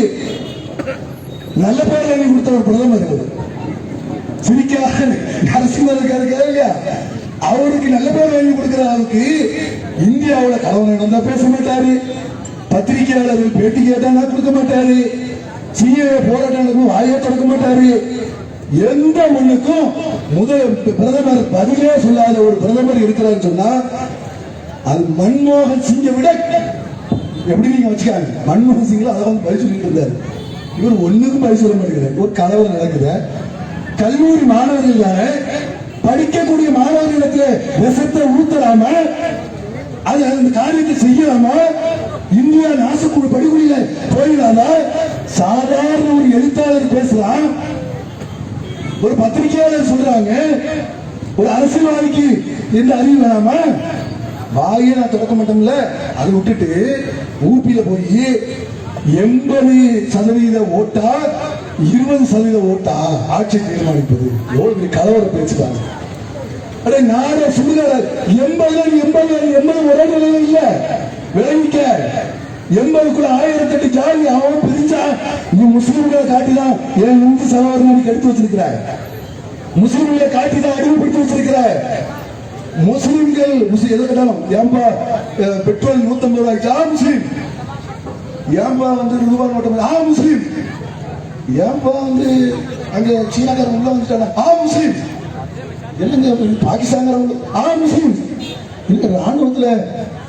Speaker 4: நல்ல பேர் வாங்கி கொடுத்த ஒரு பிரதமர் சிரிக்காத நரசிம்மர் இருக்காரு இல்லையா, அவருக்கு நல்ல பேர் வாங்கி கொடுக்கிற அளவுக்கு இந்தியாவில் கலவரம் நடந்தா பேச மாட்டாரு, பத்திரிகையாளர்கள் பேட்டி கேட்டா கொடுக்க மாட்டாரு, சிஏ போராட்டம் வாயை தொடக்க மாட்டாரு. எந்த மண்ணுக்கும் முதல் பிரதமர் பதிலே சொல்லாத ஒரு பிரதமர் இருக்கிறார் சொன்னா அது மன்மோகன் சிங்கை விட எப்படி நீங்க வச்சுக்காங்க. மன்மோகன் சிங் அதை வந்து பதில் சொல்லிட்டு இருந்தாரு. இவர் ஒண்ணுக்கும் பதில் சொல்ல மாட்டேங்கிறார். ஒரு கலவரம் நடக்குது. கல்லூரி மாணவர்கள் தானே, படிக்கக்கூடிய மாணவர்களுக்கு விஷத்தை ஊத்தலாம, அது அந்த காரியத்தை செய்யலாம, இந்தியா நாசக்குழு படுகொலியில போயிடாதா? சாதாரண ஒரு எழுத்தாளர் பேசலாம், ஒரு பத்திரிகையாளர் சொல்றாங்க, ஒரு அரசியல்வாதிக்கு எந்த அறிவு வேணாமா? வாயை நான் தொடக்க மாட்டோம்ல. அதை விட்டுட்டு ஊபியில போய் 80% ஓட்டா 20% ஓட்டா ஆட்சி தீர்மானிப்பது எவ்வளவு பெரிய கலவர பேச்சுட்டாங்க. அடே நாட சுடுகாடு 80 ஒரே நிலையில இல்ல. விளைவிக்க 80க்குள்ள 1008 ஜாதி அவன் பிரிஞ்சா நீ முஸ்லிம்களை காட்டிதான் என் இந்து சகோதரனுக்கு எடுத்து வச்சிருக்கிறார். முஸ்லிம்களை காட்டிதான் அடிமைப்படுத்தி வச்சிருக்கிறார். முஸ்லிம்கள் எதை கேட்டாலும் ஏன்பா பெட்ரோல் 150 ரூபாய்க்கு முஸ்லீம், ஏன்பா வந்து ரூபாய் நோட்டம் முஸ்லீம், ஏன்பா வந்து அங்க சீனாக்காரன் உள்ள வந்துட்டாங்க முஸ்லீம், என்னங்க பாகிஸ்தான் முஸ்லீம், இல்ல ராணுவத்துல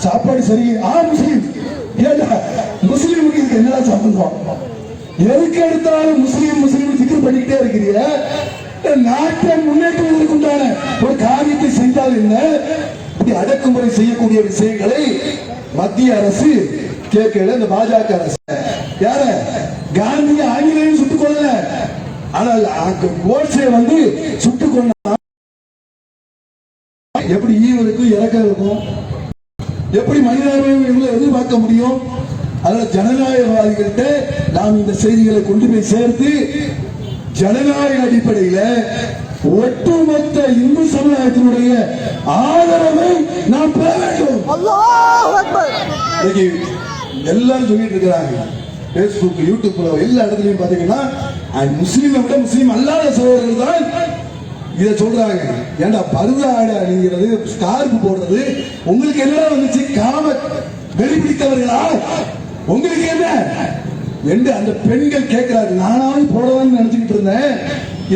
Speaker 4: சாப்பாடு சரி முஸ்லீம். ஏடா முஸ்லீமுக்கு இதுக்கு என்னடா சம்பந்தம்? எதுக்கு எடுத்தாலும் முஸ்லீம் முஸ்லீம் சிக்கல் பண்ணிக்கிட்டே இருக்கிறீங்க. நாட்டை முன்னேற்றுவதற்கு உண்டான ஒரு காரியத்தை செய்தால் என்ன? அடக்குமுறை செய்யக்கூடிய விஷயங்களை மத்திய அரசு கேட்கல. இந்த பாஜக அரசு யார காந்திய ஆங்கிலேயும் சுட்டுக் கொள்ளல, ஆனால் கோட்சே வந்து சுட்டுக் கொள்ள எப்படி ஈவருக்கும் இறக்கம் இருக்கும்? எப்படி மனிதாபிமானம் இவங்களை எதிர்பார்க்க முடியும்? அதனால ஜனநாயகவாதிகள்கிட்ட நாம் இந்த செய்திகளை கொண்டு போய் சேர்த்து ஜனநாயக அடிப்படையில ஒட்டுமொத்த இந்து சமுதாயத்தினுடைய ஆதரவை நாம் பெற வேண்டும். எல்லாரும் சொல்லிட்டு இருக்கிறாங்க, பேஸ்புக் யூடியூப்ல எல்லா இடத்துலயும் பாத்தீங்கன்னா முஸ்லீமை விட முஸ்லீம் அல்லாத சகோதரர்கள் தான் இதை சொல்றாங்க. ஏண்டா பருவ ஆடை அணிங்கிறது, ஸ்கார்ப் போடுறது உங்களுக்கு என்ன வந்துச்சு? காம வெளிப்பிடித்தவர்களா உங்களுக்கு என்ன என்று அந்த பெண்கள் கேட்கிறாரு. நானாவது போடலாம்னு நினைச்சுக்கிட்டு இருந்தேன்,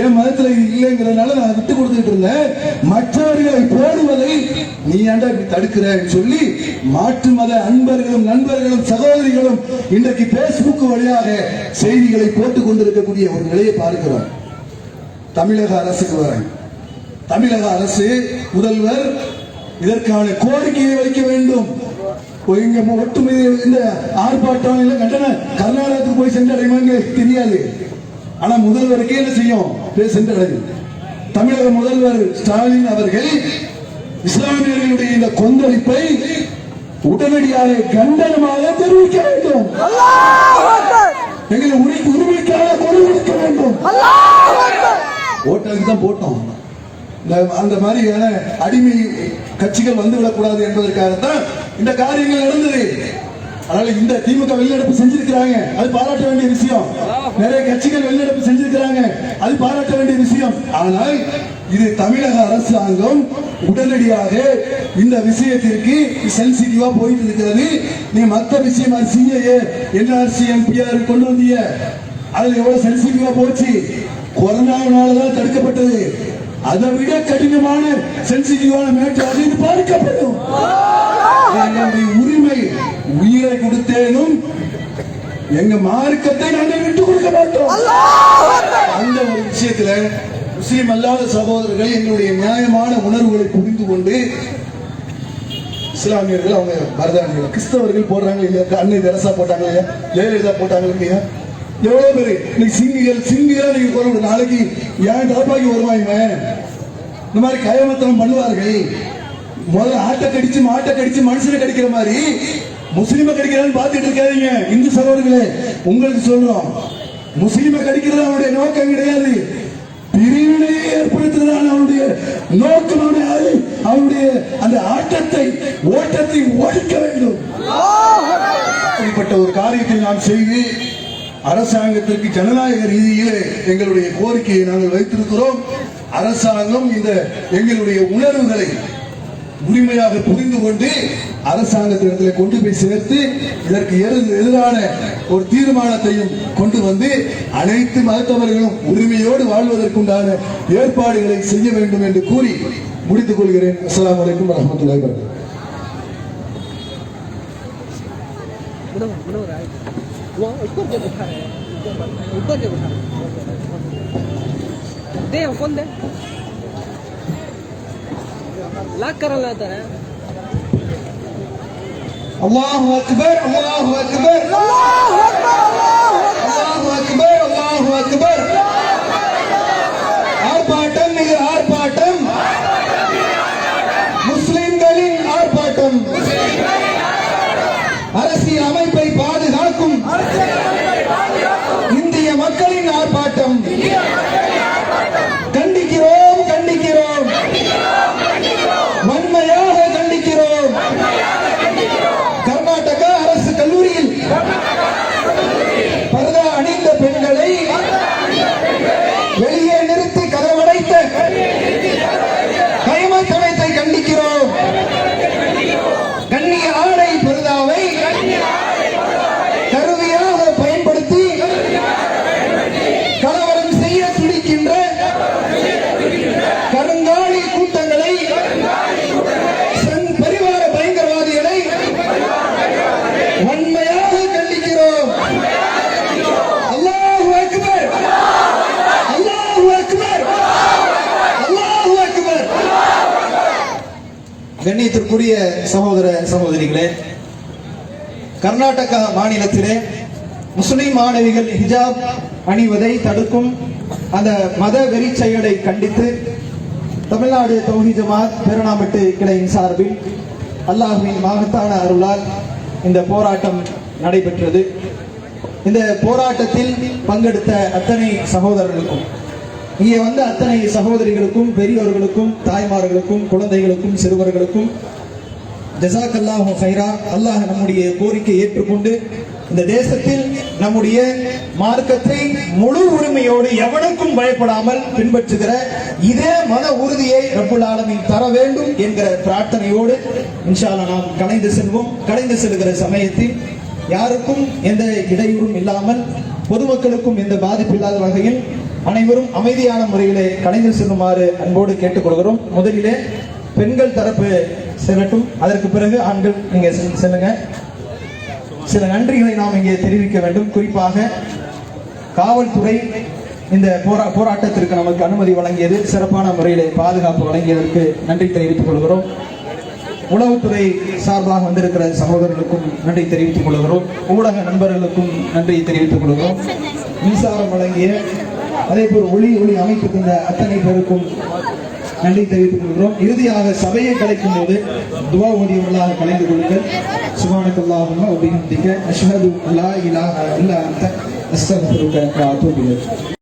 Speaker 4: என் மதத்துல இல்லைங்கிறதுனால நான் விட்டு கொடுத்துட்டு இருந்தேன், மற்றவர்களை போடுவதை நீ ஏண்டா இப்படி தடுக்கிறன்னு சொல்லி மாற்று மத அன்பர்களும் நண்பர்களும் சகோதரிகளும் இன்றைக்கு பேஸ்புக் வழியாக செய்திகளை போட்டுக் கொண்டிருக்கக்கூடிய ஒரு நிலையை பார்க்கிறோம். தமிழக அரசுக்கு வரேன். தமிழக அரசு முதல்வர் இதற்கான கோரிக்கையை வைக்க வேண்டும். ஒட்டுமை இந்த ஆர்ப்பாட்டம் இல்ல கண்டன கர்நாடகத்துக்கு போய் சென்றடையுமான்னு தெரியாது. ஆனா முதல்வருக்கு என்ன செய்யும்? சென்றடையும். தமிழக முதல்வர் ஸ்டாலின் அவர்கள் இஸ்லாமியர்களுடைய இந்த கொந்தளிப்பை உடனடியாக கண்டனமாக தெரிவிக்க வேண்டும். எங்களை உரிமைக்காக குரல் கொடுக்க வேண்டும். ஓட்டலுக்கு தான் போட்டோம். அந்த மாதிரியான அடிமை கட்சிகள் வந்துவிடக்கூடாது என்பதற்காகத்தான் இந்த காரியங்கள் நடந்தது. அதனால இந்த திமுக வெளிநடப்பு செஞ்சிருக்கிறாங்க, அது பாராட்ட வேண்டிய விஷயம். நிறைய கட்சிகள் வெளிநடப்பு செஞ்சிருக்கிறாங்க, அது பாராட்ட வேண்டிய விஷயம். ஆனால் இது தமிழக அரசாங்கம் உடனடியாக இந்த விஷயத்திற்கு சென்சிட்டிவா போயிட்டு இருக்கிறது. நீ மற்ற விஷயமா சிஏஏ என்ஆர்சி எம்பிஆர் கொண்டு வந்தீங்க, அதுல எவ்வளவு சென்சிட்டிவா போச்சு. கொரோனாவினாலதான் தடுக்கப்பட்டது. அதை விட கடினமான சென்சிட்டிவான மேட்டர் அது இது பார்க்கப்படும். எங்களுடைய உரிமை, உயிரை கொடுத்தேனும் எங்க மார்க்கத்தை நாங்கள் விட்டுக் கொடுக்க மாட்டோம். அந்த ஒரு விஷயத்துல முஸ்லிம் அல்லாத சகோதரர்கள் எங்களுடைய நியாயமான உணர்வுகளை புரிந்து கொண்டு, இஸ்லாமியர்கள் அவங்க மருதாணிகள், கிறிஸ்தவர்கள் போடுறாங்க இல்லையா, அன்னை தெரசா போட்டாங்க இல்லையா, ஜெயலலிதா போட்டாங்க இல்லையா, எவ்வளவு பேரு இன்னைக்கு சிங்கிகளா நீங்க போற நாளைக்கு ஏன் டப்பாக்கி வருவாங்க. இந்த மாதிரி கயமத்தனம் பண்ணுவார்கள். முதல்ல ஆட்டை கடிச்சு மாட்டை கடிச்சு மனுஷனை கடிக்கிற மாதிரி முஸ்லீமை கடிக்கிறான்னு பார்த்துட்டு இருக்காதீங்க. இந்து சகோதரர்களே, உங்களுக்கு சொல்றோம், முஸ்லீமை கடிக்கிறது அவனுடைய நோக்கம் கிடையாது. பிரிவினையை ஏற்படுத்துவதான அவனுடைய நோக்கம். அவனுடைய அந்த ஓட்டத்தை ஒழிக்க வேண்டும். இப்படிப்பட்ட ஒரு காரியத்தை நாம் செய்து அரசாங்கத்திற்கு ஜனநாயக ரீதியிலே எங்களுடைய கோரிக்கையை நாங்கள் வைத்திருக்கிறோம். அரசாங்கம் இந்த எங்களுடைய உணர்வுகளை உரிமையாக புரிந்து கொண்டு அரசாங்கத்திடத்தில் கொண்டு போய் சேர்த்து இதற்கு எதிரான ஒரு தீர்மானத்தையும் கொண்டு வந்து அனைத்து மதத்தவர்களும் உரிமையோடு வாழ்வதற்குண்டான ஏற்பாடுகளை செய்ய வேண்டும் என்று கூறி முடித்துக் கொள்கிறேன். அஸ்ஸலாமு அலைக்கும் வரஹ்மத்துல்லாஹி வபரகாத்துஹு.
Speaker 2: அல்லாஹு அக்பர், அல்லாஹு அக்பர், அல்லாஹு அக்பர், அல்லாஹு அக்பர். ஆர்ப்பாட்டம், இது ஆர்ப்பாட்டம், முஸ்லிம்களின் ஆர்ப்பாட்டம். அரசியல் அமைப்பை பாதுகாக்கும் இந்திய மக்களின் ஆர்ப்பாட்டம். கண்டிக்கிறோம், கண்டிக்கிறோம், வன்மையாக கண்டிக்கிறோம். கர்நாடக அரசு கல்லூரியில் பர்தா அணிந்த பெண்களை வெளியே நிறுத்தி கதவடைத்த கைமத்தனத்தை கண்டிக்கிறோம். கண்ணிய ஆடை பர்தாவை கருவியாக பயன்படுத்தி கலவரம் செய்ய துடிக்கின்ற கருங்காலி கூட்டங்களை, பரிவார பயங்கரவாதிகளை வன்மையாக கண்டிக்கிறோம். அல்லாஹு அக்பர், அல்லாஹு அக்பர், அல்லாஹு அக்பர். கண்ணியத்திற்குரிய சகோதர சகோதரிகளே, கர்நாடகா மாநிலத்திலே முஸ்லிம் மாணவிகள் ஹிஜாப் அணிவதை தடுக்கும் அந்த மத வெறி செயலை கண்டித்து தமிழ்நாடு தௌஹீத் ஜமாத் பேரணாம்பட்டு கிளையின் சார்பில் அல்லாஹ்வின் மகத்தான அருளால் இந்த போராட்டம் நடைபெற்றது. இந்த போராட்டத்தில் பங்கெடுத்த அத்தனை சகோதரர்களுக்கும், இங்கே வந்த அத்தனை சகோதரிகளுக்கும், பெரியோர்களுக்கும், தாய்மார்களுக்கும், குழந்தைகளுக்கும், சிறுவர்களுக்கும் ஜஸாக்கல்லாஹு ஹைரா. அல்லாஹ் நம்முடைய கோரிக்கை ஏற்றுக்கொண்டு இந்த தேசத்தில் நம்முடைய மார்க்கத்தை முழு உரிமையோடு எவனுக்கும் பயப்படாமல் பின்பற்றுகிற இதே மன உறுதியை ரப்புல் ஆலமீன் தர வேண்டும் என்கிற பிரார்த்தனையோடு இன்ஷா அல்லாஹ் நாம் கலைந்து செல்வோம். கலைந்து செல்கிற சமயத்தில் யாருக்கும் எந்த இடையூறும் இல்லாமல், பொதுமக்களுக்கும் எந்த பாதிப்பு இல்லாத வகையில் அனைவரும் அமைதியான முறையிலே கலைந்து செல்லுமாறு அன்போடு கேட்டுக்கொள்கிறோம். முதலிலே பெண்கள் தரப்பு செல்லட்டும், அதற்கு பிறகு ஆண்கள் நீங்க செல்லுங்க. சில நன்றிகளை நாம் இங்கே தெரிவிக்க வேண்டும். குறிப்பாக காவல்துறை இந்த போராட்டத்திற்கு நமக்கு அனுமதி வழங்கியது, சிறப்பான முறையிலே பாதுகாப்பு வழங்கியதற்கு நன்றி தெரிவித்துக் கொள்கிறோம். உளவுத்துறை சார்பாக வந்திருக்கிற சகோதரர்களுக்கும் நன்றி தெரிவித்துக் கொள்கிறோம். ஊடக நண்பர்களுக்கும் நன்றி தெரிவித்துக் கொள்கிறோம். மின்சாரம் வழங்கிய, அதே போல் ஒளி அமைப்பு தந்த அத்தனை பேருக்கும் நன்றி தெரிவித்துக் கொள்கிறோம். இறுதியாக சபையை கலைக்கும் போது துவா ஓதியவர்களாக கலைந்து கொள்ளுங்கள். சுப்ஹானக்கல்லாஹும்ம வ பிஹம்திக அஷ்ஹது அல்லா இலாஹா இல்லா அன்த அஸ்தக்ஃபிருக வ அத்தூபு இலைக்.